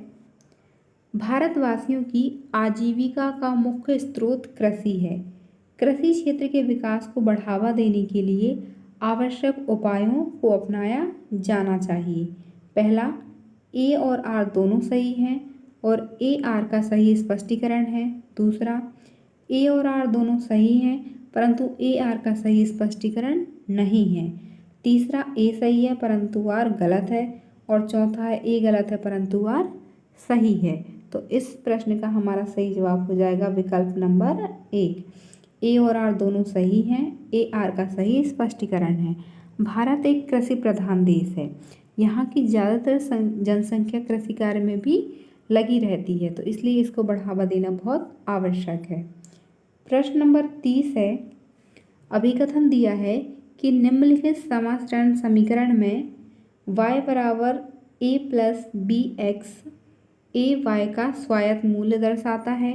भारतवासियों की आजीविका का मुख्य स्रोत कृषि है। कृषि क्षेत्र के विकास को बढ़ावा देने के लिए आवश्यक उपायों को अपनाया जाना चाहिए। पहला, ए और आर दोनों सही हैं और ए आर का सही स्पष्टीकरण है। दूसरा, ए और आर दोनों सही हैं परंतु ए आर का सही स्पष्टीकरण नहीं है। तीसरा, ए सही है परंतु आर गलत है। और चौथा है, ए गलत है परंतु आर सही है। तो इस प्रश्न का हमारा सही जवाब हो जाएगा विकल्प नंबर 1। ए और आर दोनों सही हैं। ए आर का सही स्पष्टीकरण है। भारत एक कृषि प्रधान देश है। यहाँ की ज़्यादातर जनसंख्या कृषि कार्य में भी लगी रहती है तो इसलिए इसको बढ़ावा देना बहुत आवश्यक है। प्रश्न नंबर 30 है, अभिकथन दिया है कि निम्नलिखित समासरण समीकरण में y बराबर a plus b x a y का स्वायत्त मूल्य दर्शाता है।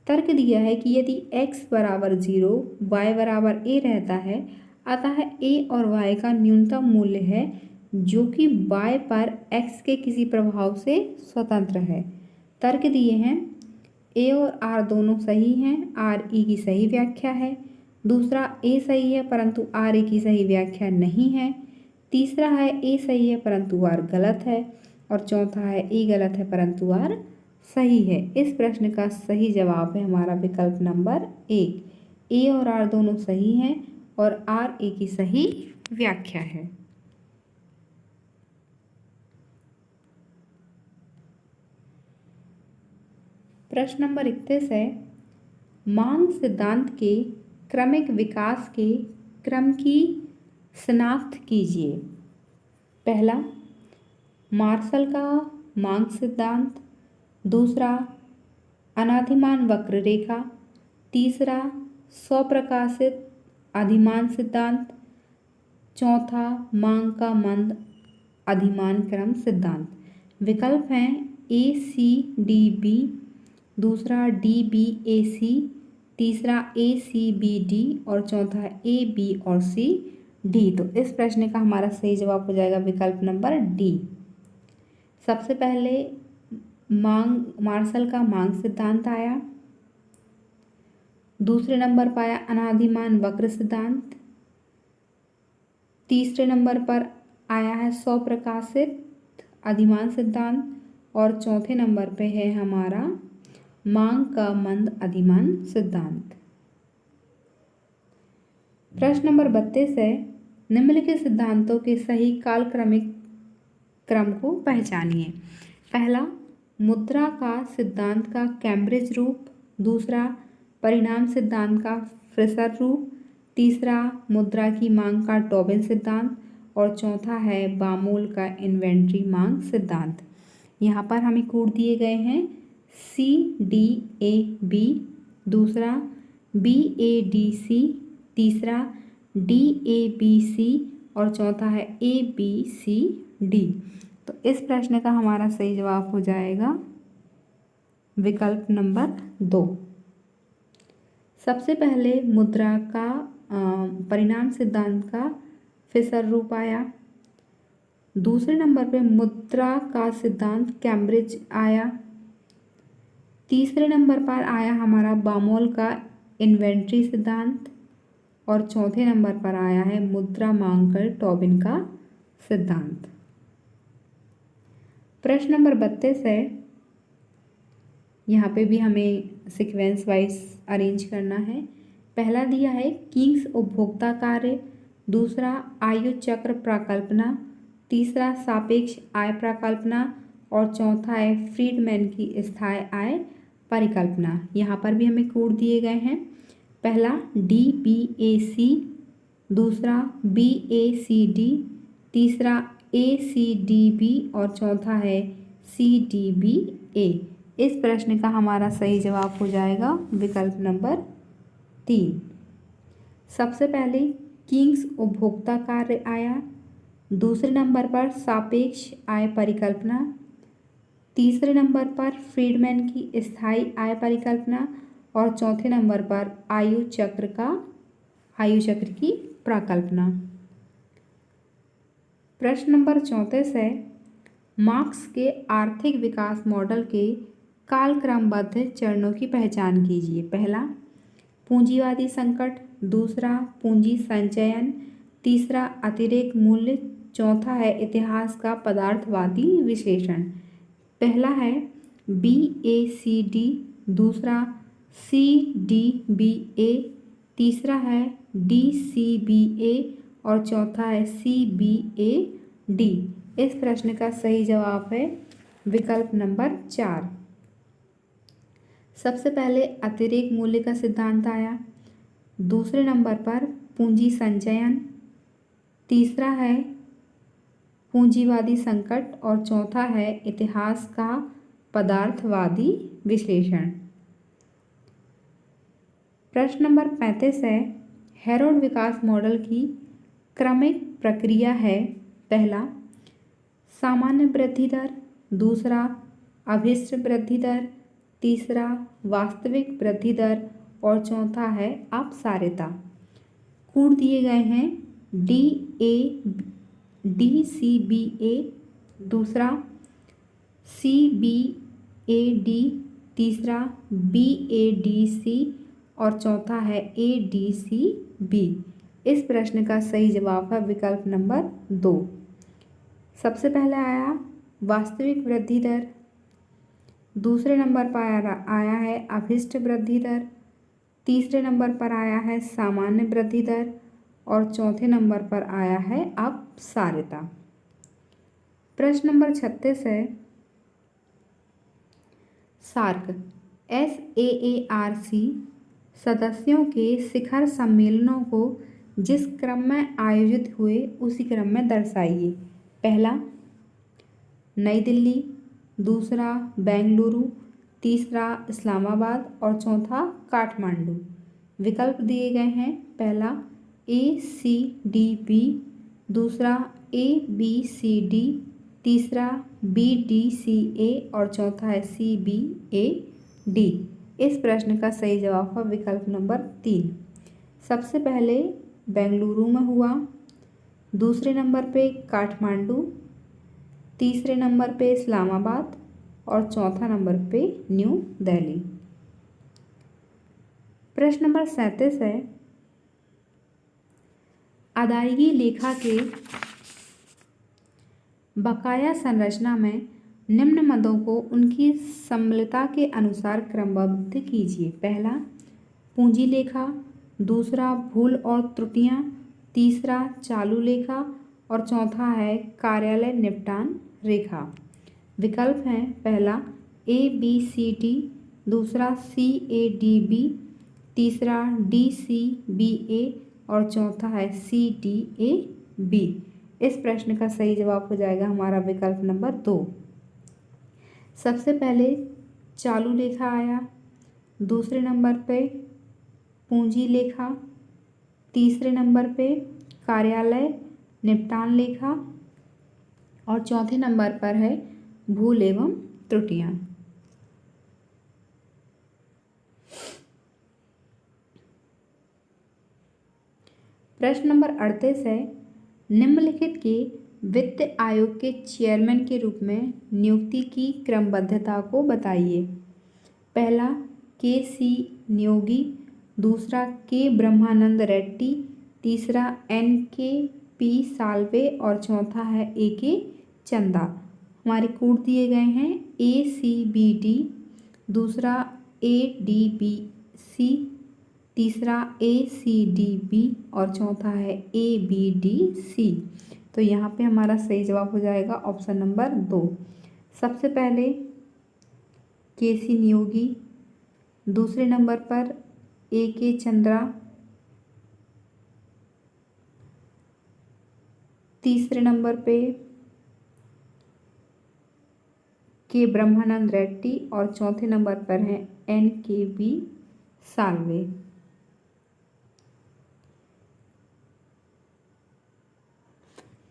तर्क दिया है कि यदि x बराबर 0 y बराबर a रहता है अतः a और y का न्यूनतम मूल्य है जो कि y पर x के किसी प्रभाव से स्वतंत्र है। तर्क दिए हैं, a और r दोनों सही हैं, r e की सही व्याख्या है। दूसरा, a सही है परंतु r e की सही व्याख्या नहीं है। तीसरा है, ए सही है परंतु आर गलत है। और चौथा है, ए गलत है परंतु आर सही है। इस प्रश्न का सही जवाब है हमारा विकल्प नंबर 1। ए और आर दोनों सही हैं और आर ए की सही व्याख्या है। प्रश्न नंबर 31 है, मांग सिद्धांत के क्रमिक विकास के क्रम की शनाख्त कीजिए। पहला, मार्शल का मांग सिद्धांत। दूसरा, अनाधिमान वक्र रेखा। तीसरा, स्वप्रकाशित अधिमान सिद्धांत। चौथा, मांग का मंद अधिमान क्रम सिद्धांत। विकल्प हैं ए सी डी बी, दूसरा डी बी ए सी, तीसरा ए सी बी डी और चौथा ए बी और सी डी। तो इस प्रश्न का हमारा सही जवाब हो जाएगा विकल्प नंबर डी। सबसे पहले मार्शल का मांग सिद्धांत आया। दूसरे नंबर पर आया अनादिमान वक्र सिद्धांत। तीसरे नंबर पर आया है स्वप्रकाशित अधिमान सिद्धांत। और चौथे नंबर पे है हमारा मांग का मंद अधिमान सिद्धांत। प्रश्न नंबर 32 है, निम्नलिखित सिद्धांतों के सही कालक्रमिक क्रम को पहचानिए। पहला, मुद्रा का सिद्धांत का कैम्ब्रिज रूप। दूसरा, परिणाम सिद्धांत का फ्रेशर रूप। तीसरा, मुद्रा की मांग का टोबिन सिद्धांत। और चौथा है बामोल का इन्वेंट्री मांग सिद्धांत। यहाँ पर हमें कोड दिए गए हैं CDAB, दूसरा BADC, तीसरा DABC और चौथा है ABCD। तो इस प्रश्न का हमारा सही जवाब हो जाएगा विकल्प नंबर 2। सबसे पहले मुद्रा का परिणाम सिद्धांत का फिशर रूप आया। दूसरे नंबर पे मुद्रा का सिद्धांत कैम्ब्रिज आया। तीसरे नंबर पर आया हमारा बामोल का इन्वेंट्री सिद्धांत। और चौथे नंबर पर आया है मुद्रा मांग कर टोबिन का सिद्धांत। प्रश्न नंबर 32 है, यहाँ पे भी हमें सीक्वेंस वाइज अरेंज करना है। पहला दिया है किंग्स उपभोक्ता कार्य। दूसरा, आयु चक्र प्रकल्पना। तीसरा, सापेक्ष आय प्रकल्पना। और चौथा है फ्रीडमैन की स्थायी आय परिकल्पना। यहाँ पर भी हमें कोड दिए गए हैं। पहला DBAC, दूसरा BACD, तीसरा ACDB और चौथा है CDBA। इस प्रश्न का हमारा सही जवाब हो जाएगा विकल्प नंबर 3। सबसे पहले किंग्स उपभोक्ता कार्य आया। दूसरे नंबर पर सापेक्ष आय परिकल्पना। तीसरे नंबर पर फ्रीडमैन की स्थायी आय परिकल्पना। और चौथे नंबर पर आयु चक्र की प्रकल्पना। प्रश्न नंबर 34 है, मार्क्स के आर्थिक विकास मॉडल के कालक्रमबद्ध चरणों की पहचान कीजिए। पहला, पूंजीवादी संकट। दूसरा, पूंजी संचयन। तीसरा, अतिरेक मूल्य। चौथा है इतिहास का पदार्थवादी विश्लेषण। पहला है BACD, दूसरा CDBA, तीसरा है DCBA और चौथा है CBAD। इस प्रश्न का सही जवाब है विकल्प नंबर 4। सबसे पहले अतिरेक मूल्य का सिद्धांत आया। दूसरे नंबर पर पूंजी संचयन। तीसरा है पूंजीवादी संकट और चौथा है इतिहास का पदार्थवादी विश्लेषण। प्रश्न नंबर 35 है, हेरोड विकास मॉडल की क्रमिक प्रक्रिया है। पहला, सामान्य वृद्धि दर। दूसरा, अभिष्ट वृद्धि दर। तीसरा, वास्तविक वृद्धि दर और चौथा है अपसारिता। कोड दिए गए हैं DCBA, दूसरा CBAD, तीसरा BADC और चौथा है ADCB। इस प्रश्न का सही जवाब है विकल्प नंबर 2। सबसे पहले आया वास्तविक वृद्धि दर। दूसरे नंबर पर आया है अभिष्ट वृद्धि दर। तीसरे नंबर पर आया है सामान्य वृद्धि दर और चौथे नंबर पर आया है अपसारिता। प्रश्न नंबर 36 है, सार्क SAARC सदस्यों के शिखर सम्मेलनों को जिस क्रम में आयोजित हुए उसी क्रम में दर्शाइए। पहला, नई दिल्ली। दूसरा, बेंगलुरु। तीसरा, इस्लामाबाद और चौथा काठमांडू। विकल्प दिए गए हैं। पहला ACDB, दूसरा ABCD, तीसरा BDCA और चौथा है CBAD। इस प्रश्न का सही जवाब है विकल्प नंबर 3। सबसे पहले बेंगलुरु में हुआ, दूसरे नंबर पे काठमांडू, तीसरे नंबर पे इस्लामाबाद और चौथा नंबर पे न्यू दिल्ली। प्रश्न नंबर 37 है, अदायगी लेखा के बकाया संरचना में निम्न मदों को उनकी सम्मिलितता के अनुसार क्रमबद्ध कीजिए। पहला पूंजी लेखा, दूसरा भूल और त्रुटियां, तीसरा चालू लेखा और चौथा है कार्यालय निपटान रेखा। विकल्प हैं, पहला ABCD, दूसरा CADB, तीसरा DCBA और चौथा है CDAB। इस प्रश्न का सही जवाब हो जाएगा हमारा विकल्प नंबर 2। सबसे पहले चालू लेखा आया, दूसरे नंबर पे पूंजी लेखा, तीसरे नंबर पे कार्यालय निपटान लेखा और चौथे नंबर पर है भूल एवं त्रुटियां। प्रश्न नंबर 38 है, निम्नलिखित के वित्त आयोग के चेयरमैन के रूप में नियुक्ति की क्रमबद्धता को बताइए। पहला KC नियोगी, दूसरा K ब्रह्मानंद रेड्डी, तीसरा NKP साल्वे और चौथा है AK चंदा। हमारे कोड दिए गए हैं ACBD, दूसरा ADBC, तीसरा ACDB और चौथा है ABDC। तो यहाँ पे हमारा सही जवाब हो जाएगा ऑप्शन नंबर 2। सबसे पहले KC नियोगी, दूसरे नंबर पर AK चंद्रा, तीसरे नंबर पे K ब्रह्मानंद रेड्डी और चौथे नंबर पर है NKB साल्वे।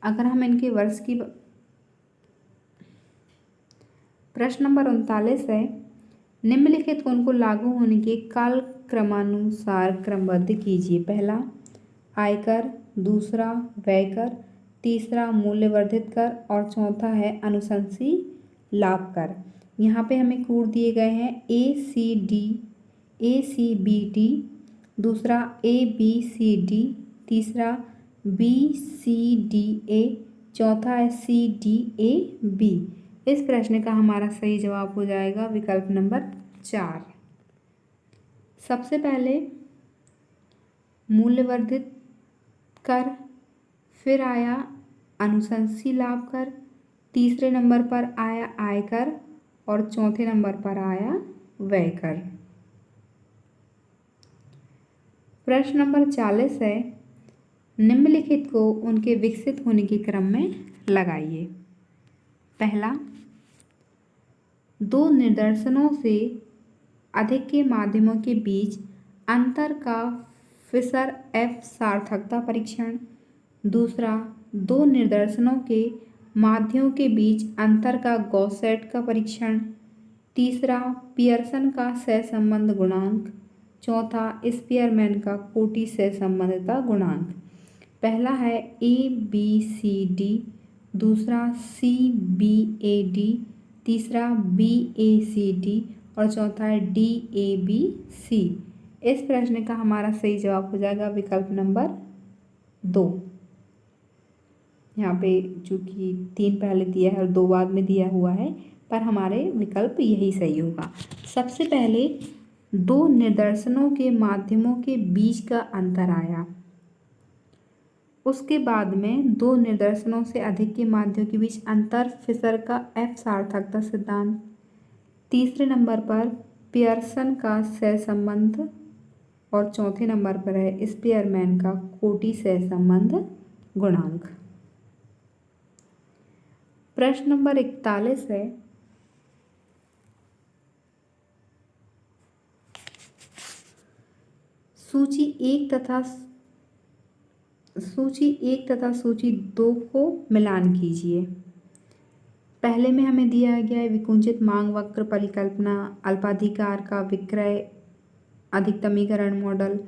अगर हम इनके वर्ष की प्रश्न नंबर 39 है, निम्नलिखित को उनको लागू होने के काल क्रमानुसार क्रमबद्ध कीजिए। पहला आयकर, दूसरा व्ययकर, तीसरा मूल्यवर्धित कर और चौथा है अनुशंसी लाभ कर। यहाँ पे हमें कोड दिए गए हैं ACBD, दूसरा ABCD, तीसरा BCDA, चौथा है CDAB। इस प्रश्न का हमारा सही जवाब हो जाएगा विकल्प नंबर 4। सबसे पहले मूल्यवर्धित कर, फिर आया अनुशंसी लाभ कर, तीसरे नंबर पर आया आयकर और चौथे नंबर पर आया व्यय कर। प्रश्न नंबर 40 है, निम्नलिखित को उनके विकसित होने के क्रम में लगाइए। पहला दो निदर्शनों से अधिक के माध्यमों के बीच अंतर का फिशर F सार्थकता परीक्षण, दूसरा दो निदर्शनों के माध्यमों के बीच अंतर का गॉसेट का परीक्षण, तीसरा पियर्सन का सहसंबंध गुणांक, चौथा स्पीयरमैन का कोटि सहसंबंधता गुणांक। पहला है ABCD, दूसरा CBAD, तीसरा BACD और चौथा है DABC। इस प्रश्न का हमारा सही जवाब हो जाएगा विकल्प नंबर 2। यहाँ पे चूँकि 3 पहले दिया है और 2 बाद में दिया हुआ है, पर हमारे विकल्प यही सही होगा। सबसे पहले दो निदर्शनों के माध्यमों के बीच का अंतर आया, उसके बाद में दो निदर्शनों से अधिक के माध्यमों के बीच अंतर फिशर का F सार्थकता सिद्धांत, तीसरे नंबर पर पियर्सन का सहसंबंध और चौथे नंबर पर है स्पीयरमैन का कोटि सहसंबंध गुणांक। प्रश्न नंबर 41 है, सूची 1 तथा सूची 2 को मिलान कीजिए। पहले में हमें दिया गया है विकुंचित मांग वक्र परिकल्पना, अल्पाधिकार का विक्रय, अधिकतमीकरण मॉडल,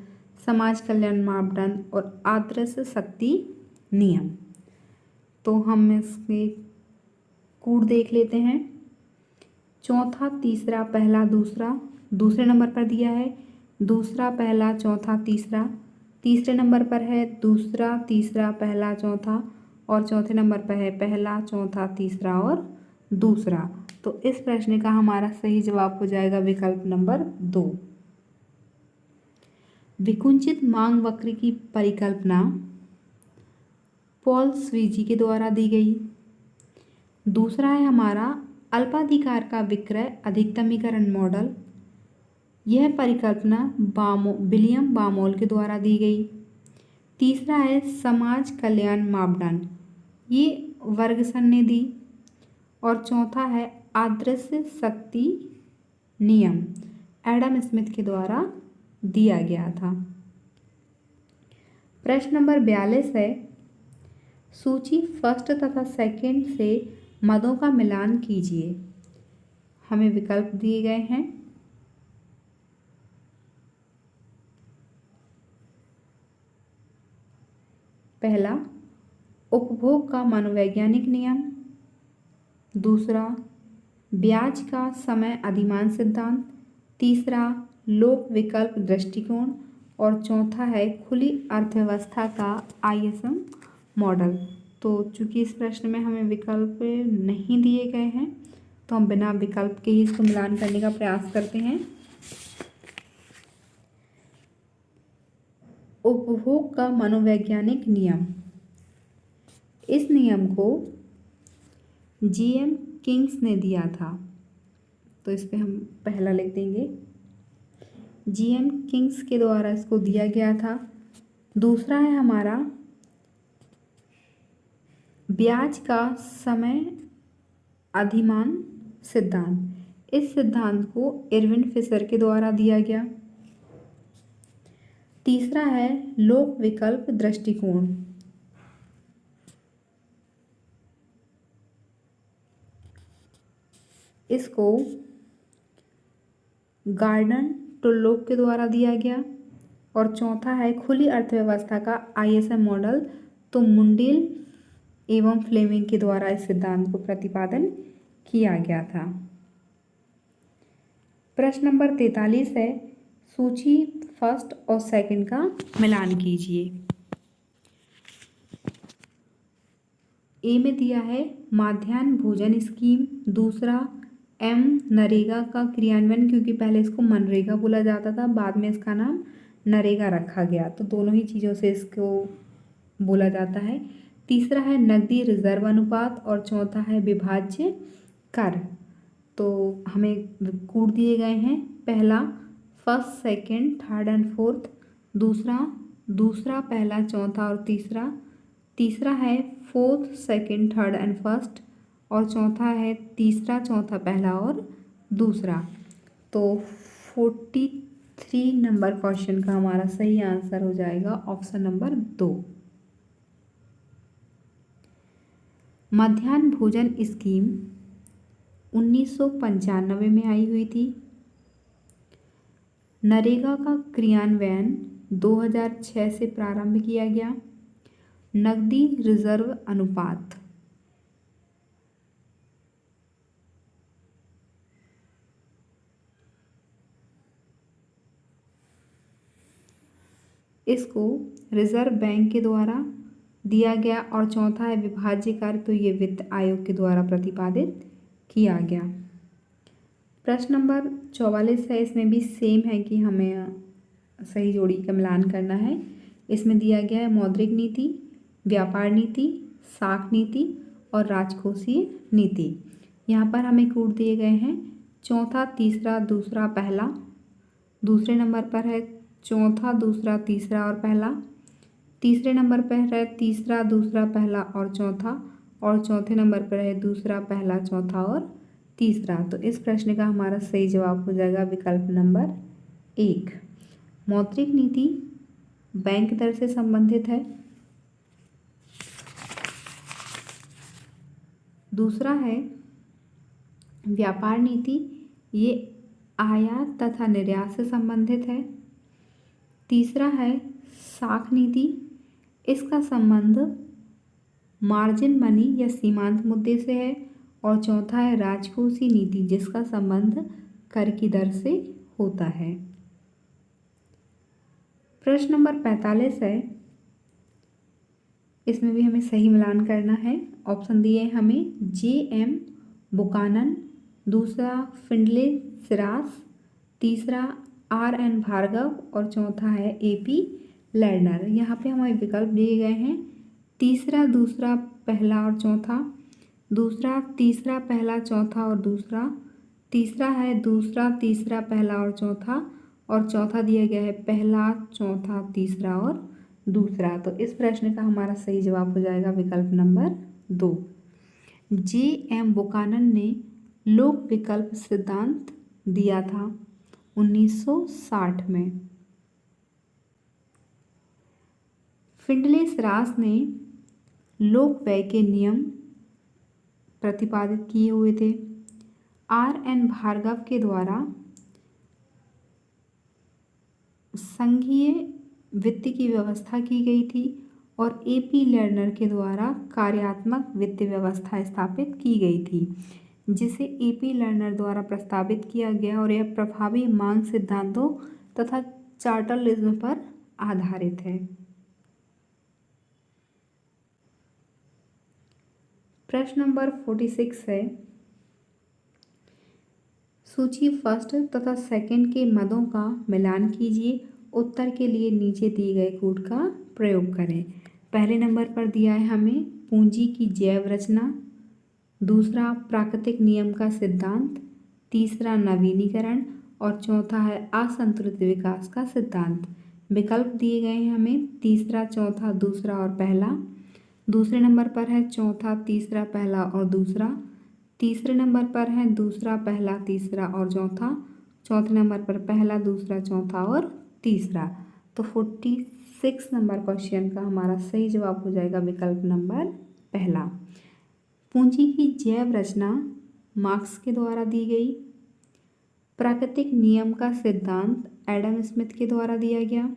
समाज कल्याण मापदंड और आदर्श शक्ति नियम। तो हम इसके कूट देख लेते हैं। चौथा, तीसरा, पहला, दूसरा, दूसरे नंबर पर दिया है। दूसरा, पहला, चौथा, तीसरा, तीसरे नंबर पर है दूसरा, तीसरा, पहला, चौथा, और चौथे नंबर पर है पहला, चौथा, तीसरा और दूसरा। तो इस प्रश्न का हमारा सही जवाब हो जाएगा विकल्प नंबर 2। विकुंचित मांग वक्र की परिकल्पना पॉल स्वीजी के द्वारा दी गई। दूसरा है हमारा अल्पाधिकार का विक्रय अधिकतमीकरण मॉडल। यह परिकल्पना विलियम बामोल के द्वारा दी गई। तीसरा है समाज कल्याण मापदंड, ये वर्गसन ने दी। और चौथा है आदर्श शक्ति नियम, एडम स्मिथ के द्वारा दिया गया था। प्रश्न नंबर 42 है, सूची फर्स्ट तथा सेकंड से मदों का मिलान कीजिए। हमें विकल्प दिए गए हैं। पहला, उपभोग का मनोवैज्ञानिक नियम। दूसरा, ब्याज का समय अधिमान सिद्धांत। तीसरा, लोक विकल्प दृष्टिकोण। और चौथा है खुली अर्थव्यवस्था का ISM मॉडल। तो चूंकि इस प्रश्न में हमें विकल्प नहीं दिए गए हैं तो हम बिना विकल्प के ही इसको मिलान करने का प्रयास करते हैं। उपभोग का मनोवैज्ञानिक नियम, इस नियम को GM किंग्स ने दिया था। तो इस पे हम पहला लिख देंगे, GM किंग्स के द्वारा इसको दिया गया था। दूसरा है हमारा ब्याज का समय अधिमान सिद्धांत। इस सिद्धांत को इरविन फिशर के द्वारा दिया गया। तीसरा है लोक विकल्प दृष्टिकोण। इसको गार्डन टुल्लोक के द्वारा दिया गया। और चौथा है खुली अर्थव्यवस्था का ISM मॉडल, तो मुंडेल एवं फ्लेमिंग के द्वारा इस सिद्धांत को प्रतिपादन किया गया था। प्रश्न नंबर 43 है, सूची फर्स्ट और सेकंड का मिलान कीजिए। ए में दिया है माध्याह्न भोजन स्कीम। दूसरा, M नरेगा का क्रियान्वयन, क्योंकि पहले इसको मनरेगा बोला जाता था, बाद में इसका नाम नरेगा रखा गया, तो दोनों ही चीज़ों से इसको बोला जाता है। तीसरा है नकदी रिजर्व अनुपात। और चौथा है विभाज्य कर। तो हमें कूट दिए गए हैं। पहला first, second, third and fourth. दूसरा, पहला, चौथा और तीसरा। तीसरा है fourth, second, third and first. और चौथा है तीसरा, चौथा, पहला और दूसरा। तो 43 नंबर क्वेश्चन का हमारा सही आंसर हो जाएगा ऑप्शन नंबर 2। मध्याह्न भोजन स्कीम 1995 में आई हुई थी। नरेगा का क्रियान्वयन 2006 से प्रारंभ किया गया। नकदी रिजर्व अनुपात इसको रिजर्व बैंक के द्वारा दिया गया। और चौथा है विभाज्य कर, तो ये वित्त आयोग के द्वारा प्रतिपादित किया गया। प्रश्न नंबर 44 है, इसमें भी सेम है कि हमें सही जोड़ी का मिलान करना है। इसमें दिया गया है मौद्रिक नीति, व्यापार नीति, साख नीति और राजकोषीय नीति। यहाँ पर हमें कूट दिए गए हैं चौथा, तीसरा, दूसरा, पहला। दूसरे नंबर पर है चौथा, दूसरा, तीसरा और पहला। तीसरे नंबर पर है तीसरा, दूसरा, पहला और चौथा। और चौथे नंबर पर है दूसरा, पहला, चौथा और तीसरा। तो इस प्रश्न का हमारा सही जवाब हो जाएगा विकल्प नंबर 1। मौद्रिक नीति बैंक दर से संबंधित है। दूसरा है व्यापार नीति, ये आयात तथा निर्यात से संबंधित है। तीसरा है साख नीति, इसका संबंध मार्जिन मनी या सीमांत मुद्दे से है, और चौथा है राजकोषीय नीति जिसका संबंध कर की दर से होता है। प्रश्न नंबर 45 है, इसमें भी हमें सही मिलान करना है। ऑप्शन दिए हैं हमें J.M. बुकानन, दूसरा फिंडले सिरास, तीसरा R.N. भार्गव और चौथा है A.P. लर्नर। यहाँ पे हमारे विकल्प दिए गए हैं तीसरा, दूसरा, पहला और चौथा, दूसरा, तीसरा, पहला, चौथा और दूसरा, तीसरा है दूसरा, तीसरा, पहला और चौथा दिया गया है पहला, चौथा, तीसरा और दूसरा। तो इस प्रश्न का हमारा सही जवाब हो जाएगा विकल्प नंबर 2। J.M. बुकानन ने लोक विकल्प सिद्धांत दिया था 1960 में। फिंडले सिरास ने लोक व्यय के नियम प्रतिपादित किए हुए थे। R.N. भार्गव के द्वारा संघीय वित्त की व्यवस्था की गई थी और A.P. लर्नर के द्वारा कार्यात्मक वित्त व्यवस्था स्थापित की गई थी, जिसे A.P. लर्नर द्वारा प्रस्तावित किया गया और यह प्रभावी मांग सिद्धांतों तथा चार्टरलिज्म पर आधारित है। प्रश्न नंबर 46 है, सूची फर्स्ट तथा सेकंड के मदों का मिलान कीजिए। उत्तर के लिए नीचे दिए गए कोड का प्रयोग करें। पहले नंबर पर दिया है हमें पूंजी की जैव रचना, दूसरा प्राकृतिक नियम का सिद्धांत, तीसरा नवीनीकरण और चौथा है असंतुलित विकास का सिद्धांत। विकल्प दिए गए हैं हमें तीसरा, चौथा, दूसरा और पहला। दूसरे नंबर पर है चौथा, तीसरा, पहला और दूसरा। तीसरे नंबर पर है दूसरा, पहला, तीसरा और चौथा। चौथे नंबर पर पहला, दूसरा, चौथा और तीसरा। तो 46 नंबर क्वेश्चन का हमारा सही जवाब हो जाएगा विकल्प नंबर पहला। पूंजी की जैव रचना मार्क्स के द्वारा दी गई। प्राकृतिक नियम का सिद्धांत एडम स्मिथ के द्वारा दिया गया।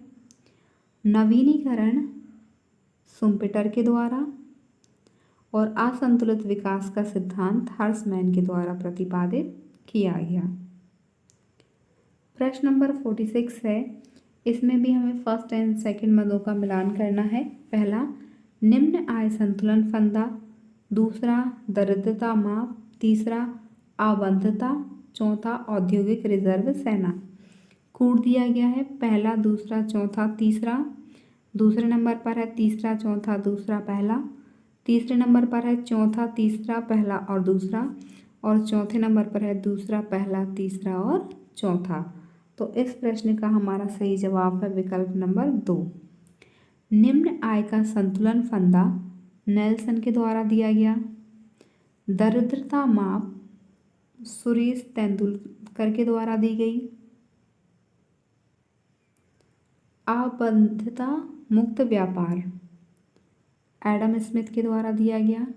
नवीनीकरण शुम्पेटर के द्वारा और असंतुलित विकास का सिद्धांत हर्समैन के द्वारा प्रतिपादित किया गया। प्रश्न नंबर 46 है, इसमें भी हमें फर्स्ट एंड सेकंड मदों का मिलान करना है। पहला निम्न आय संतुलन फंदा, दूसरा दरिद्रता माप, तीसरा आवंधता, चौथा औद्योगिक रिजर्व सेना। कोड दिया गया है पहला, दूसरा, चौथा, तीसरा। दूसरे नंबर पर है तीसरा, चौथा, दूसरा, पहला। तीसरे नंबर पर है चौथा, तीसरा, पहला और दूसरा। और चौथे नंबर पर है दूसरा, पहला, तीसरा और चौथा। तो इस प्रश्न का हमारा सही जवाब है विकल्प नंबर 2। निम्न आय का संतुलन फंदा नेल्सन के द्वारा दिया गया। दरिद्रता माप सुरेश तेंदुलकर के द्वारा दी गई। आवंधता मुक्त व्यापार एडम स्मिथ के द्वारा दिया गया।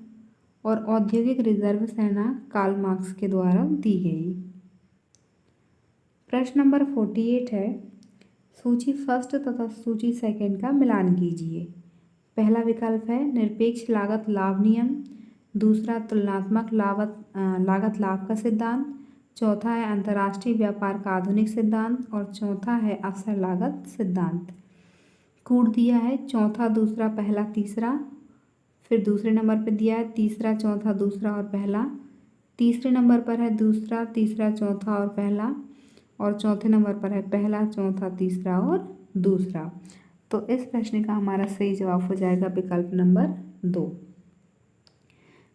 और औद्योगिक रिजर्व सेना कार्ल मार्क्स के द्वारा दी गई। प्रश्न नंबर 48 है, सूची फर्स्ट तथा सूची सेकंड का मिलान कीजिए। पहला विकल्प है निरपेक्ष लागत लाभ नियम, दूसरा तुलनात्मक लागत लाभ का सिद्धांत, चौथा है अंतर्राष्ट्रीय व्यापार का आधुनिक सिद्धांत और चौथा है अवसर लागत सिद्धांत। कोड दिया है चौथा, दूसरा, पहला, तीसरा। फिर दूसरे नंबर पर दिया है तीसरा, चौथा, दूसरा और पहला। तीसरे नंबर पर है दूसरा, तीसरा, चौथा और पहला। और चौथे नंबर पर है पहला, चौथा, तीसरा और दूसरा। तो इस प्रश्न का हमारा सही जवाब हो जाएगा विकल्प नंबर 2।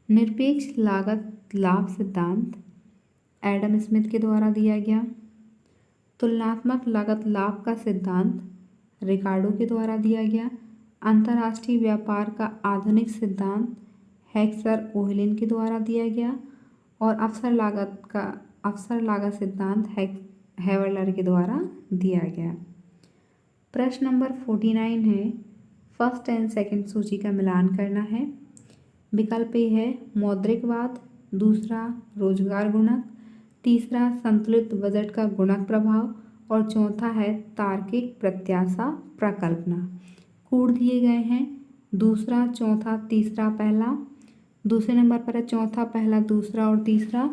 निरपेक्ष लागत लाभ सिद्धांत एडम स्मिथ के द्वारा दिया गया। तुलनात्मक लागत लाभ का सिद्धांत रिकार्डो के द्वारा दिया गया। अंतर्राष्ट्रीय व्यापार का आधुनिक सिद्धांत हेक्सर ओहलिन के द्वारा दिया गया। और अवसर लागत सिद्धांत हेवलर के द्वारा दिया गया। प्रश्न नंबर 49 है, फर्स्ट एंड सेकंड सूची का मिलान करना है। विकल्प ए है मौद्रिकवाद, दूसरा रोजगार गुणक, तीसरा संतुलित बजट का गुणक प्रभाव और चौथा है तार्किक प्रत्याशा प्रकल्पना। कोड दिए गए हैं दूसरा, चौथा, तीसरा, पहला। दूसरे नंबर पर है चौथा, पहला, दूसरा और तीसरा।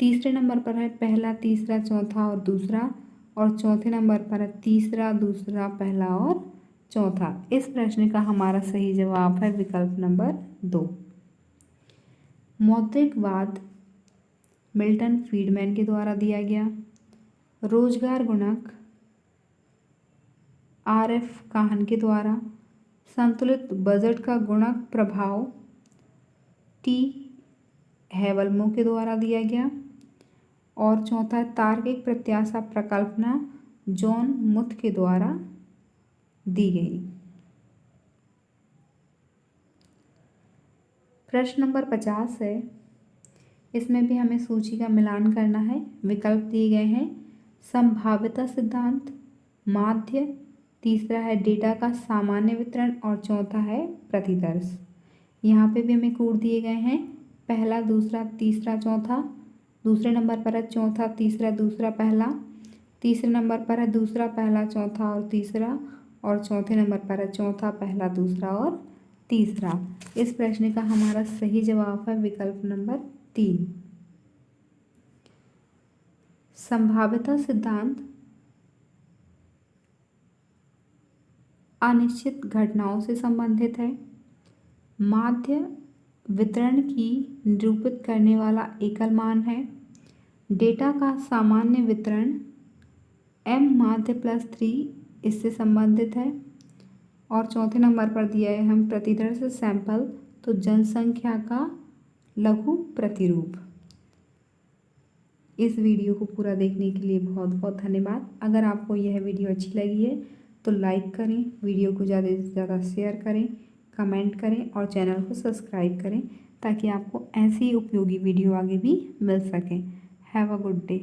तीसरे नंबर पर है पहला, तीसरा, चौथा और दूसरा। और चौथे नंबर पर है तीसरा, दूसरा, पहला और चौथा। इस प्रश्न का हमारा सही जवाब है विकल्प नंबर 2। मौद्रिकवाद मिल्टन फ्रीडमैन के द्वारा दिया गया। रोजगार गुणक RF काहन के द्वारा। संतुलित बजट का गुणक प्रभाव T हैवलमो के द्वारा दिया गया। और चौथा, तार्किक प्रत्याशा प्रकल्पना जॉन मुथ के द्वारा दी गई। प्रश्न नंबर 50 है, इसमें भी हमें सूची का मिलान करना है। विकल्प दिए गए हैं संभाव्यता सिद्धांत, माध्य, तीसरा है डेटा का सामान्य वितरण और चौथा है प्रतिदर्श। यहाँ पे भी हमें कोड दिए गए हैं पहला, दूसरा, तीसरा, चौथा। दूसरे नंबर पर है चौथा, तीसरा, दूसरा, पहला। तीसरे नंबर पर है दूसरा, पहला, चौथा और तीसरा। और चौथे नंबर पर है चौथा, पहला, दूसरा और तीसरा। इस प्रश्न का हमारा सही जवाब है विकल्प नंबर 3। संभाव्यता सिद्धांत अनिश्चित घटनाओं से संबंधित है। माध्य वितरण की निरूपित करने वाला एकल मान है। डेटा का सामान्य वितरण m माध्य प्लस 3 इससे संबंधित है। और चौथे नंबर पर दिया है हम प्रतिदर्श सैंपल, तो जनसंख्या का लघु प्रतिरूप। इस वीडियो को पूरा देखने के लिए बहुत बहुत धन्यवाद। अगर आपको यह वीडियो अच्छी लगी है तो लाइक करें, वीडियो को ज़्यादा से ज़्यादा शेयर करें, कमेंट करें और चैनल को सब्सक्राइब करें ताकि आपको ऐसी उपयोगी वीडियो आगे भी मिल सके। Have a good day.